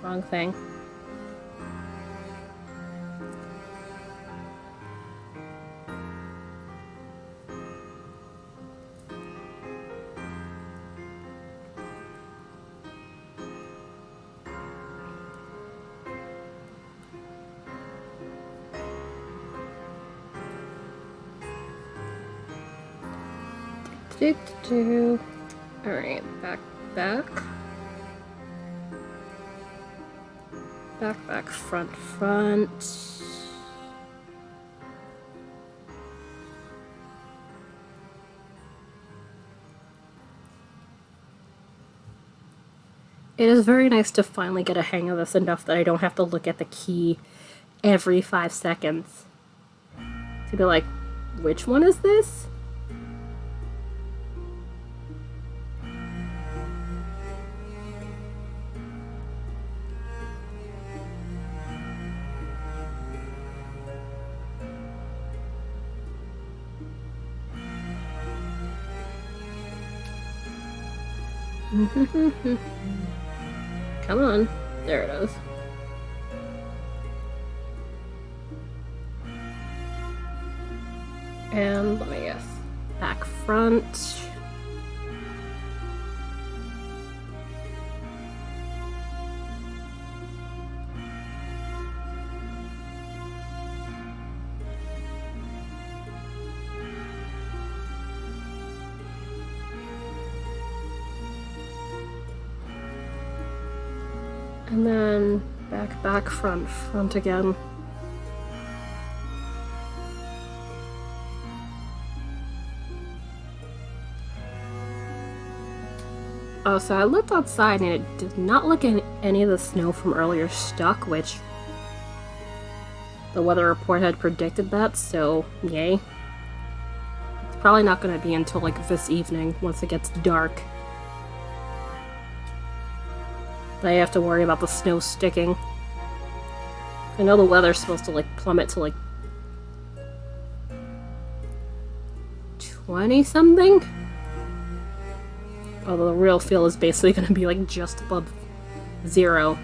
Wrong thing. Alright, back. Back, front. It is very nice to finally get a hang of this enough that I don't have to look at the key every 5 seconds. To be like, which one is this? Come on. There it is. And let me guess. Back, front. And then back, front again. Oh, so I looked outside and it did not look like any of the snow from earlier stuck, which the weather report had predicted that, so yay. It's probably not going to be until like this evening, once it gets dark, that I have to worry about the snow sticking. I know the weather's supposed to like plummet to like 20 something. Although the real feel is basically going to be like just above 0.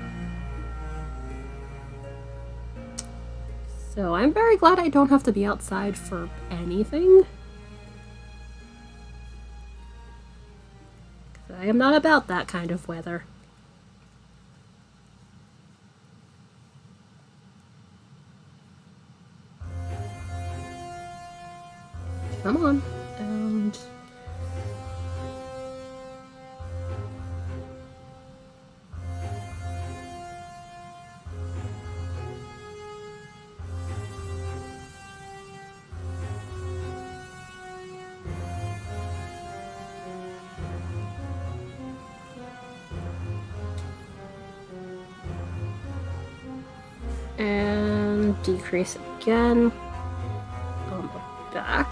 So I'm very glad I don't have to be outside for anything. 'Cause I am not about that kind of weather. Come on. And decrease again on the back.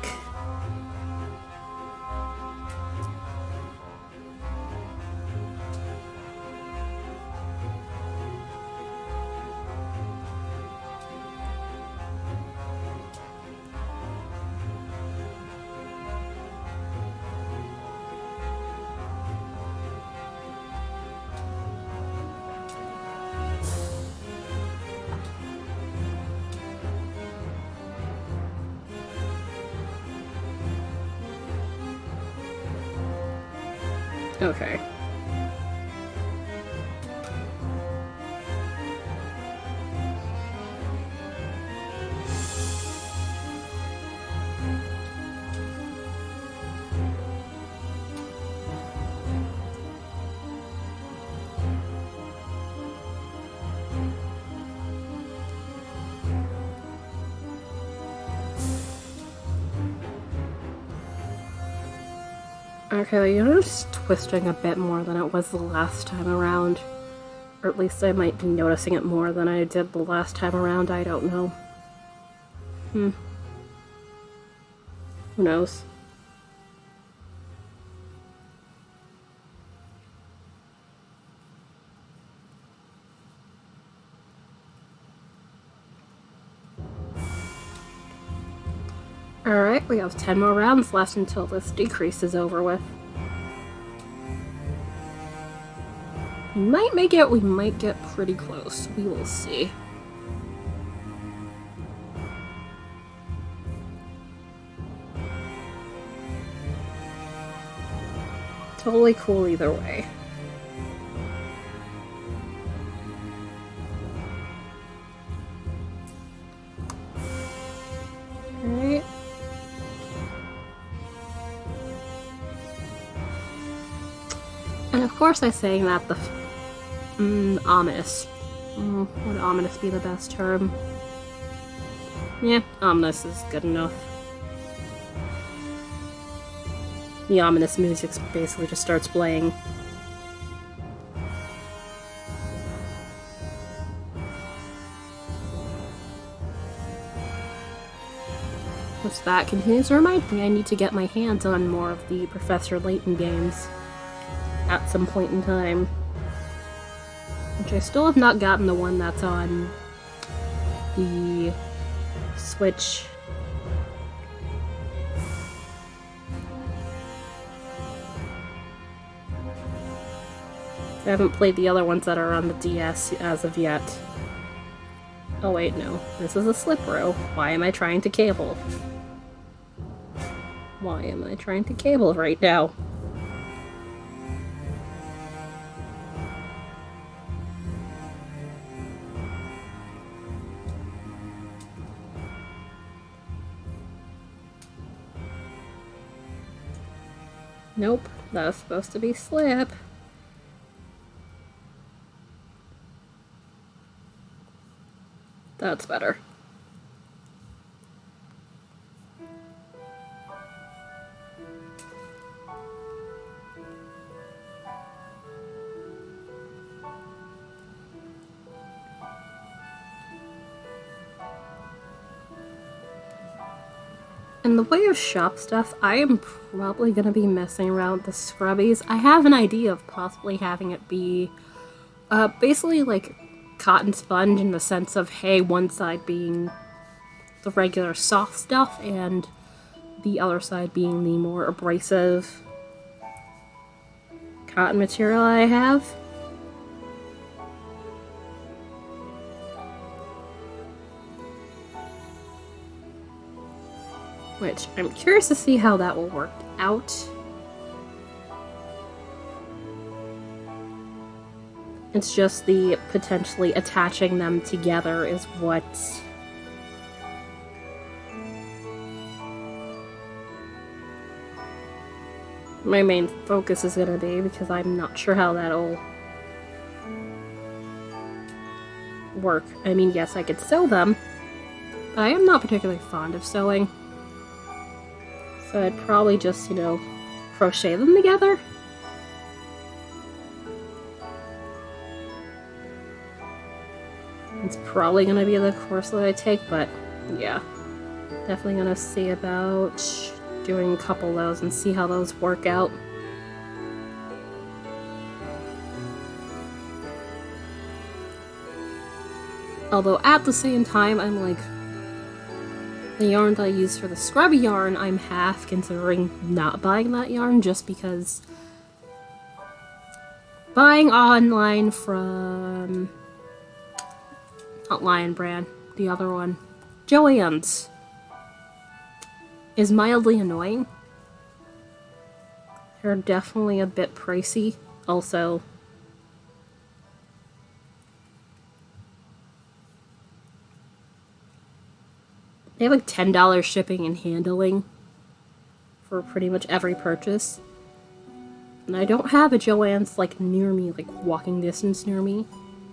Okay. Okay, the unit's twisting a bit more than it was the last time around. Or at least I might be noticing it more than I did the last time around, I don't know. Who knows? Alright, we have 10 more rounds left until this decrease is over with. We might make it, we might get pretty close. We will see. Totally cool either way. Alright. And of course I say that the ominous. Would ominous be the best term? Yeah, ominous is good enough. The ominous music basically just starts playing. Which that continues to remind me I need to get my hands on more of the Professor Layton games at some point in time. Which I still have not gotten the one that's on the Switch. I haven't played the other ones that are on the DS as of yet. Oh wait, no. This is a slip row. Why am I trying to cable? Why am I trying to cable right now? Nope, that was supposed to be slip. That's better. In the way of shop stuff, I am probably going to be messing around with the scrubbies. I have an idea of possibly having it be basically like cotton sponge in the sense of, hey, one side being the regular soft stuff and the other side being the more abrasive cotton material I have. Which I'm curious to see how that will work out. It's just the potentially attaching them together is what my main focus is going to be, because I'm not sure how that'll work. I mean, yes, I could sew them, but I am not particularly fond of sewing. So I'd probably just, you know, crochet them together. It's probably going to be the course that I take, but yeah. Definitely going to see about doing a couple of those and see how those work out. Although at the same time, I'm like, the yarn that I use for the scrubby yarn, I'm half considering not buying that yarn just because buying online from, not Lion Brand, the other one, Joann's, is mildly annoying. They're definitely a bit pricey. Also, they have like $10 shipping and handling for pretty much every purchase. And I don't have a Joann's like near me, like walking distance near me.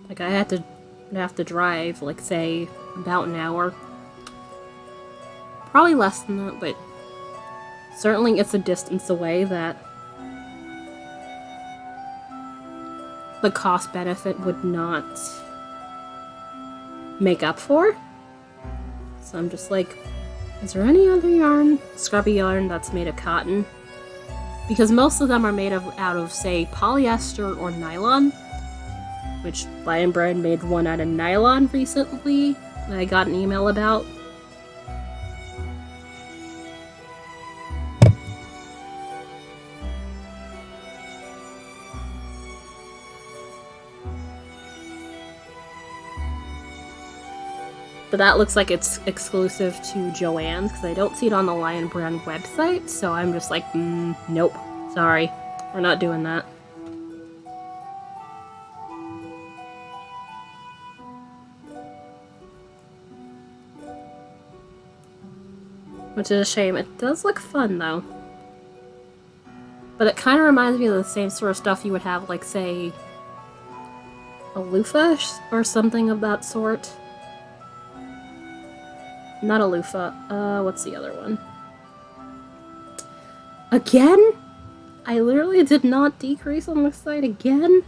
Like I have to drive, like say, about an hour. Probably less than that, but certainly it's a distance away that the cost benefit would not make up for. So I'm just like, is there any other yarn, scrubby yarn, that's made of cotton? Because most of them are made out of, say, polyester or nylon. Which Lion Brand made one out of nylon recently that I got an email about. But that looks like it's exclusive to Joann's, because I don't see it on the Lion Brand website, so I'm just like, nope. Sorry. We're not doing that. Which is a shame. It does look fun, though. But it kind of reminds me of the same sort of stuff you would have, like, say, a loofah or something of that sort. Not a loofah. What's the other one? Again? I literally did not decrease on this side again?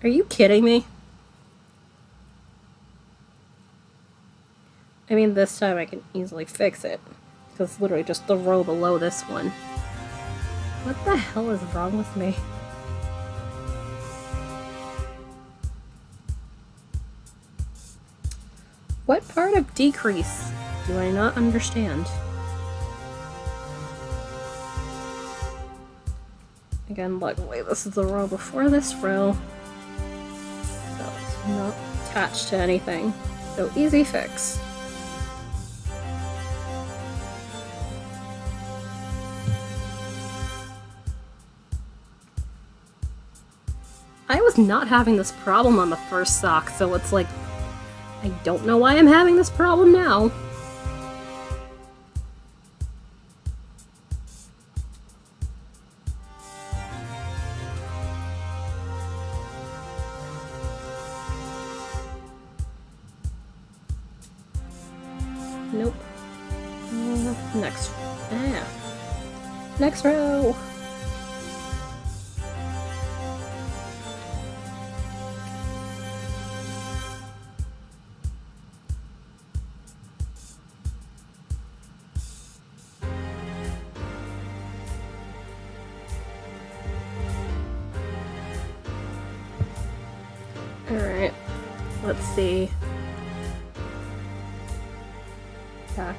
Are you kidding me? I mean, this time I can easily fix it. Because it's literally just the row below this one. What the hell is wrong with me? What part of decrease do I not understand? Again, luckily this is the row before this row. So it's not attached to anything. So easy fix. I was not having this problem on the first sock, so it's like, I don't know why I'm having this problem now. Nope. Next row. Alright, let's see. Back.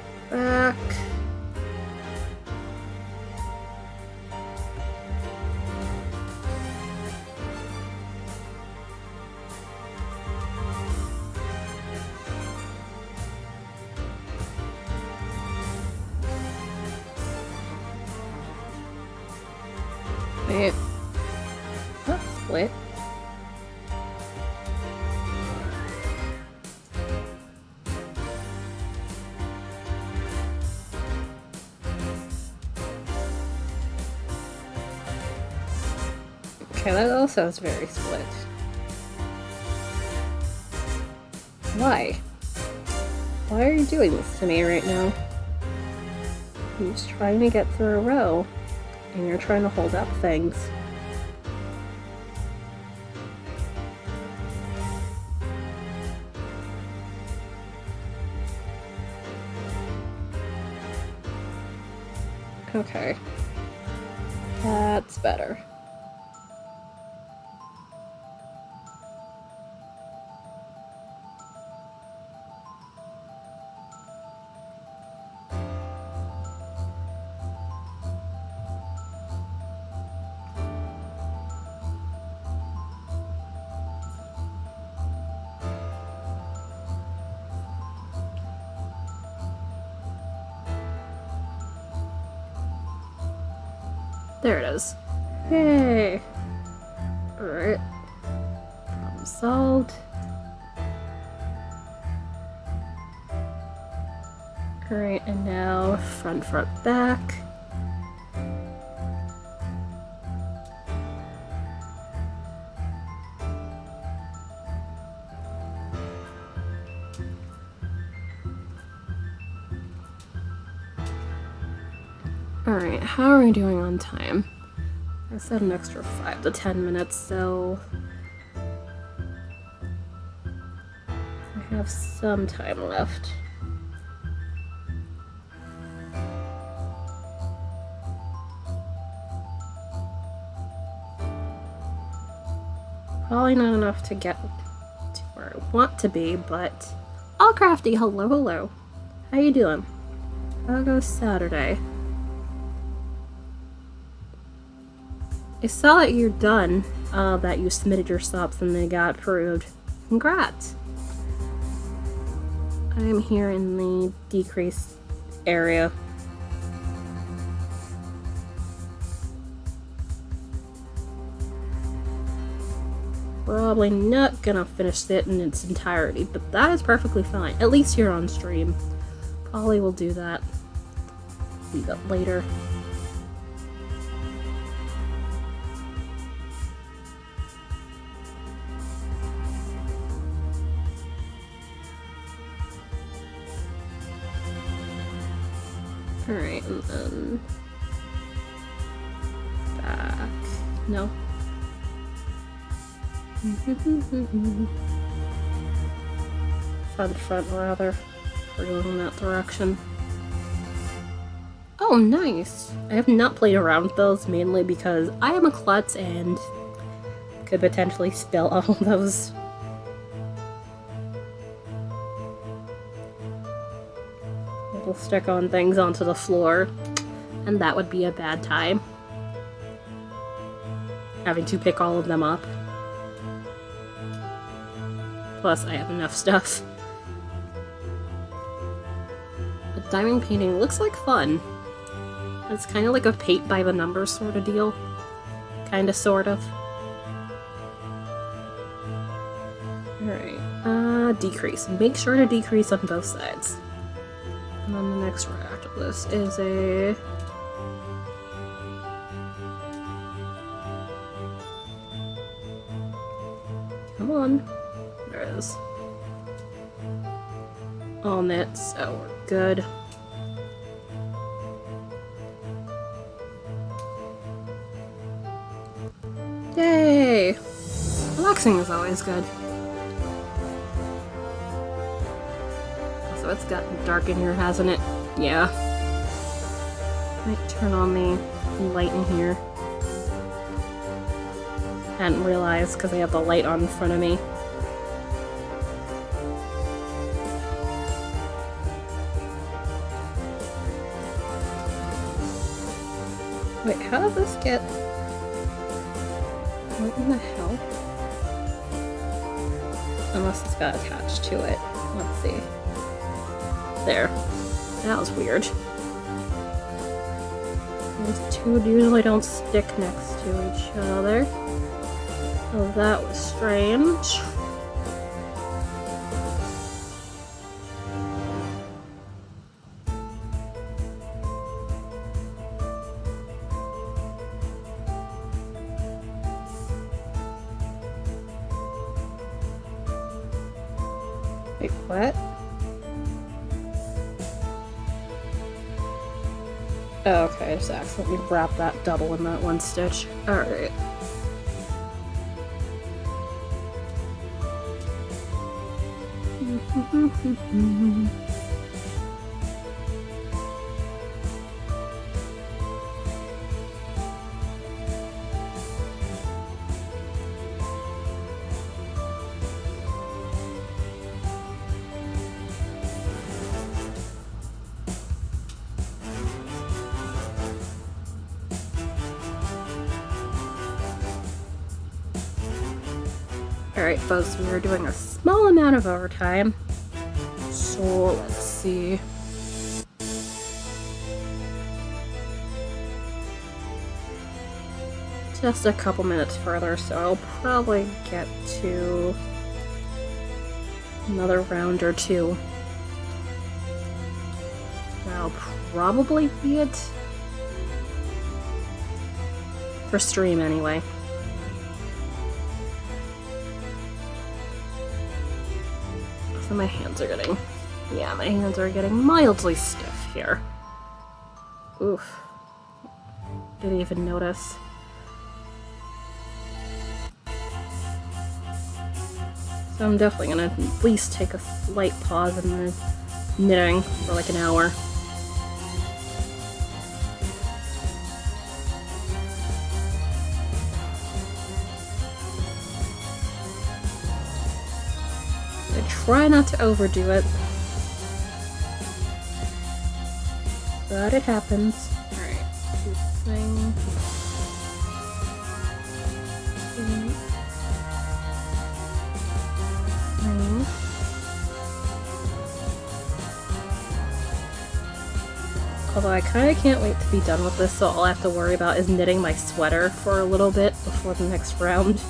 Wait. That's split. Okay, that also is very split. Why? Why are you doing this to me right now? I'm just trying to get through a row, and you're trying to hold up things. Okay. That's better. There it is. Yay! Alright. Problem solved. Alright, and now front, back. Alright, how are we doing on time? I said an extra 5 to 10 minutes, so I have some time left. Probably not enough to get to where I want to be, but all crafty, hello. How you doing? How goes Saturday? I saw that you're done, that you submitted your subs and they got approved. Congrats! I am here in the decrease area. Probably not gonna finish it in its entirety, but that is perfectly fine. At least you're on stream. Probably will do that a bit later. Alright, and then back. No. Front rather. We're going in that direction. Oh, nice! I have not played around with those mainly because I am a klutz and could potentially spill all of those. It'll stick on things onto the floor, and that would be a bad time. Having to pick all of them up. Plus, I have enough stuff. But diamond painting looks like fun. It's kind of like a paint by the numbers sort of deal. Kinda, sort of. Alright, decrease. Make sure to decrease on both sides. And then the next right after this is a... Come on. There it is. On it, so we're good. Yay! Relaxing is always good. So it's gotten dark in here, hasn't it? Yeah. Might turn on the light in here. Hadn't realized because I have the light on in front of me. Wait, how does this get... What in the hell? Unless it's got attached to it. Let's see. There. That was weird. These two usually don't stick next to each other. So that was strange. Wait, what? Oh, okay, I just accidentally wrapped that double in that one stitch. Alright. Alright, folks, we are doing a small amount of overtime. So, let's see. Just a couple minutes further, so I'll probably get to another round or two. That'll probably be it. For stream, anyway. So my hands are getting... Yeah, my hands are getting mildly stiff here. Oof. Didn't even notice. So I'm definitely gonna at least take a slight pause in the knitting for like an hour. I try not to overdo it, but it happens. Alright, this thing. Although I kind of can't wait to be done with this, so all I have to worry about is knitting my sweater for a little bit before the next round.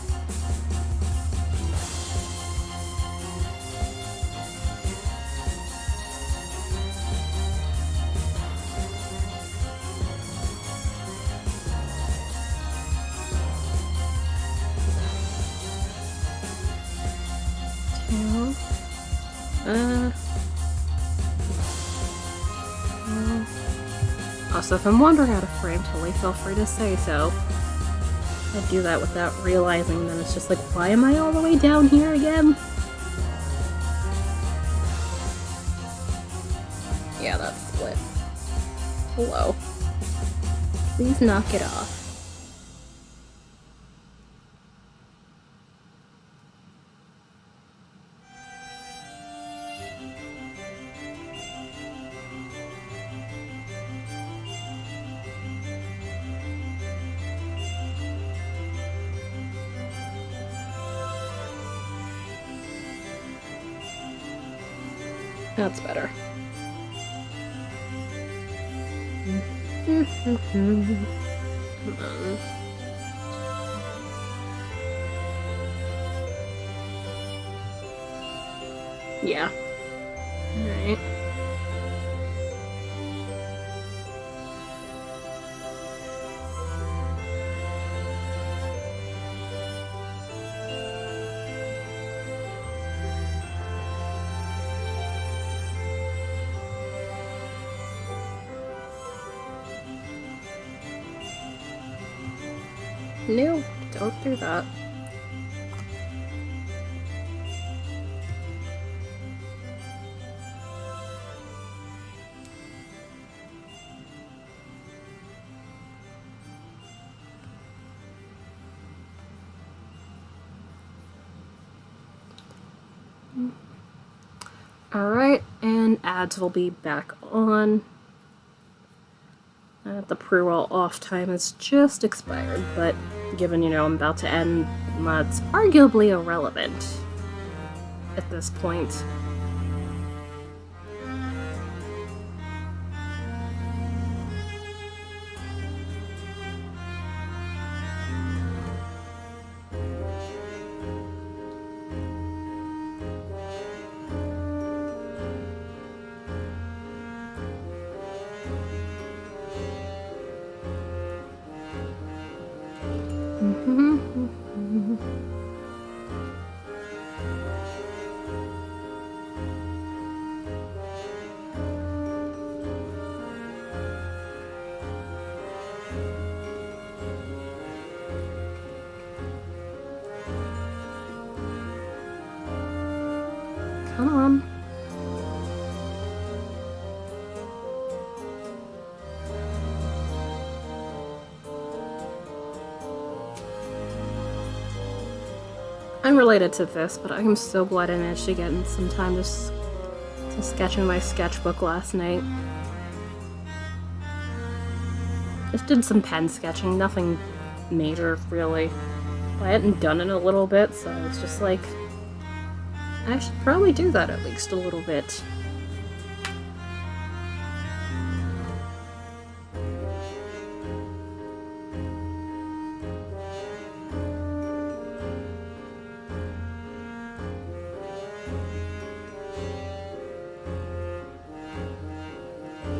Also, if I'm wondering how to frame, totally feel free to say so. I do that without realizing that it's just like, why am I all the way down here again? Yeah, that's split. Hello. Please knock it off. That's better. Come on. Yeah. Alright. No, don't do that. Alright, and ads will be back on. The pre-roll off time has just expired, but given, I'm about to end, that's arguably irrelevant at this point. Come on. Unrelated to this, but I'm so glad I managed to get in some time to sketch in my sketchbook last night. Just did some pen sketching, nothing major, really. I hadn't done it in a little bit, so it's just like, I should probably do that at least a little bit.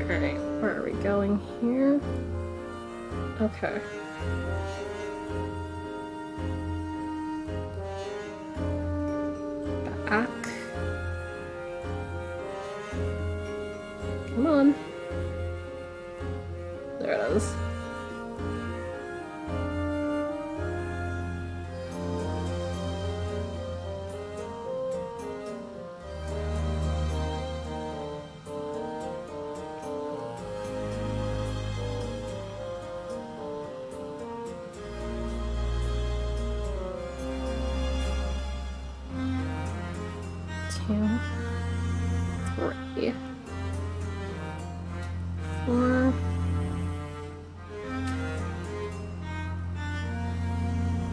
Alright, where are we going here? Okay. Back. Come on. There it is. Two, 3, 4.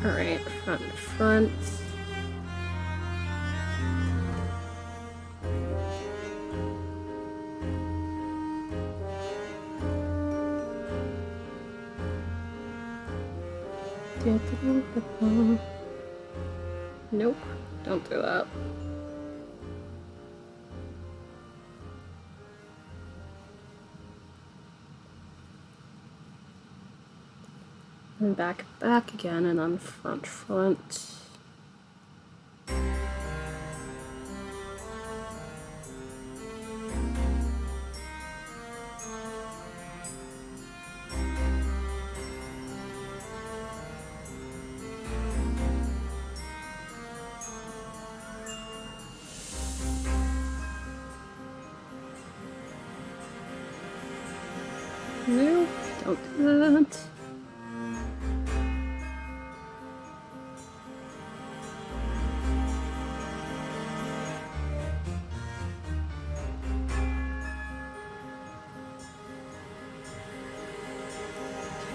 Alright, front and front. Nope, don't do that. And back again, and then front. No, don't do that.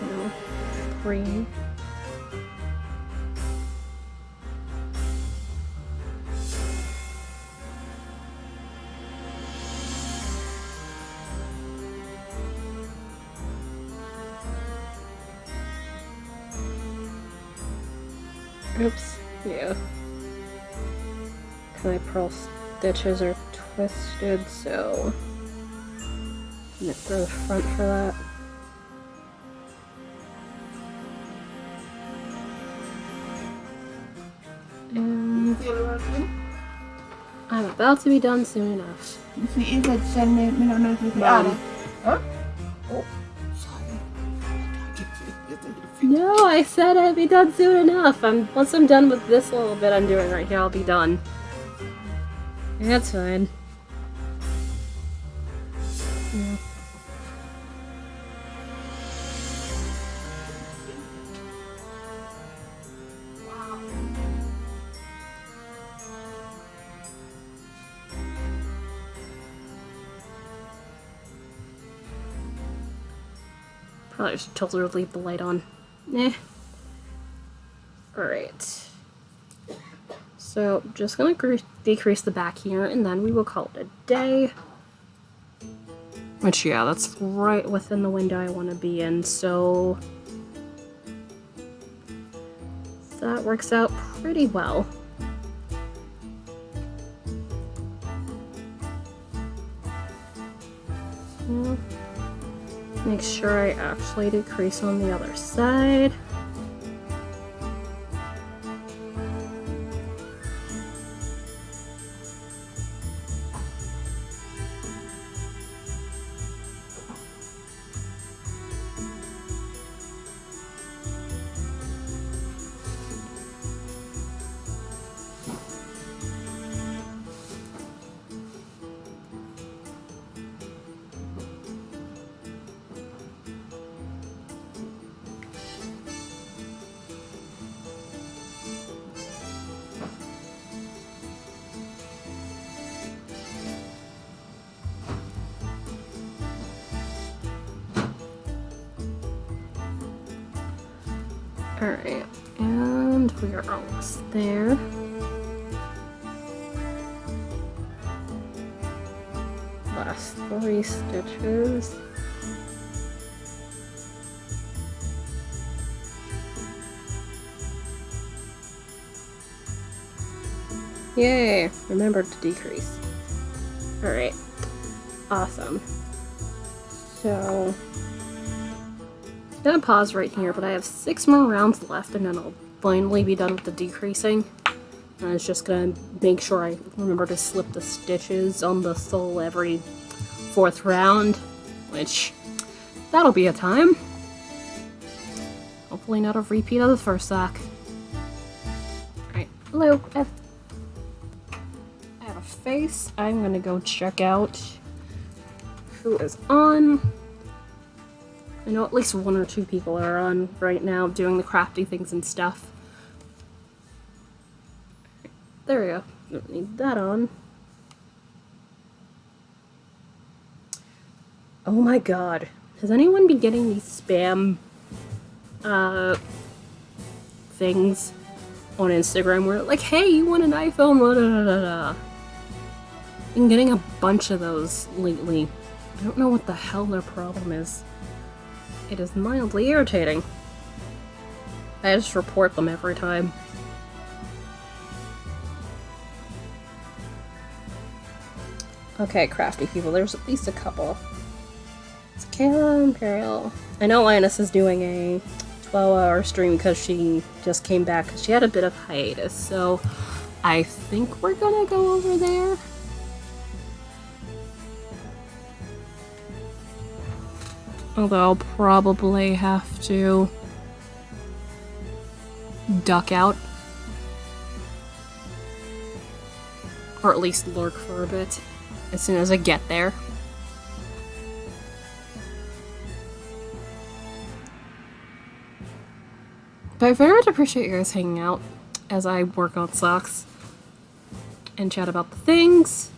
No, green. Oops, yeah. My pearl stitches are twisted, so knit the front for that. And I'm about to be done soon enough. No, I said I'd be done soon enough. Once I'm done with this little bit I'm doing right here, I'll be done. That's fine. Yeah. Probably should totally leave the light on. Alright. So, just gonna decrease the back here, and then we will call it a day. Which, yeah, that's right within the window I want to be in, so that works out pretty well. So, make sure I actually decrease on the other side. Alright, and we are almost there. Last 3 stitches. Yay! Remembered to decrease. Alright. Awesome. So I'm gonna pause right here, but I have 6 more rounds left and then I'll finally be done with the decreasing. And I was just gonna make sure I remember to slip the stitches on the sole every 4th round, which that'll be a time. Hopefully not a repeat of the first sock. Alright, hello. I have a face. I'm gonna go check out who is on. I know at least 1 or 2 people are on right now doing the crafty things and stuff. There we go. Don't need that on. Oh my god. Has anyone been getting these spam things on Instagram where like, hey, you want an iPhone? Blah, blah, blah, blah. I've been getting a bunch of those lately. I don't know what the hell their problem is. It is mildly irritating. I just report them every time. Okay, crafty people, there's at least a couple. It's Kayla Imperial. I know Linus is doing a 12-hour stream because she just came back because she had a bit of hiatus, so I think we're gonna go over there. Although I'll probably have to duck out. Or at least lurk for a bit as soon as I get there. But I very much appreciate you guys hanging out as I work on socks and chat about the things.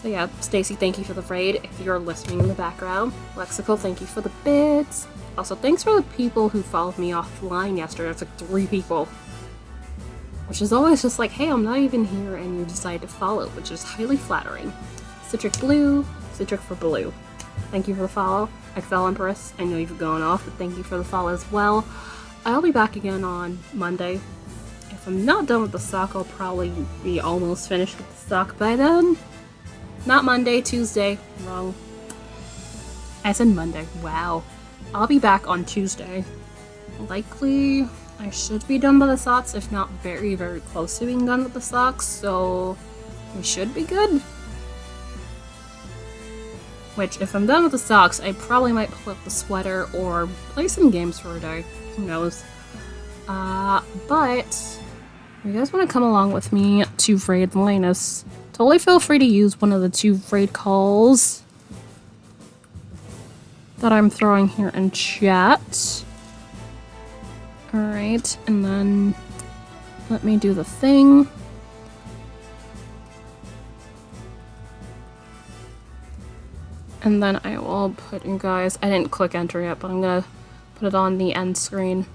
So yeah, Stacy, thank you for the raid if you're listening in the background. Lexical, thank you for the bits. Also, thanks for the people who followed me offline yesterday. It's like 3 people. Which is always just like, hey, I'm not even here, and you decide to follow, which is highly flattering. Citric Blue, Citric for Blue. Thank you for the follow. Excel Empress, I know you've gone off, but thank you for the follow as well. I'll be back again on Monday. If I'm not done with the sock, I'll probably be almost finished with the sock by then. Not Monday, Tuesday. Wrong. I said Monday. Wow. I'll be back on Tuesday. Likely, I should be done with the socks, if not very, very close to being done with the socks, so we should be good. Which, if I'm done with the socks, I probably might pull up the sweater or play some games for a day. Who knows? But if you guys want to come along with me to raid Linus, totally feel free to use one of the 2 raid calls that I'm throwing here in chat. Alright, and then let me do the thing. And then I will put you guys, I didn't click enter yet, but I'm gonna put it on the end screen.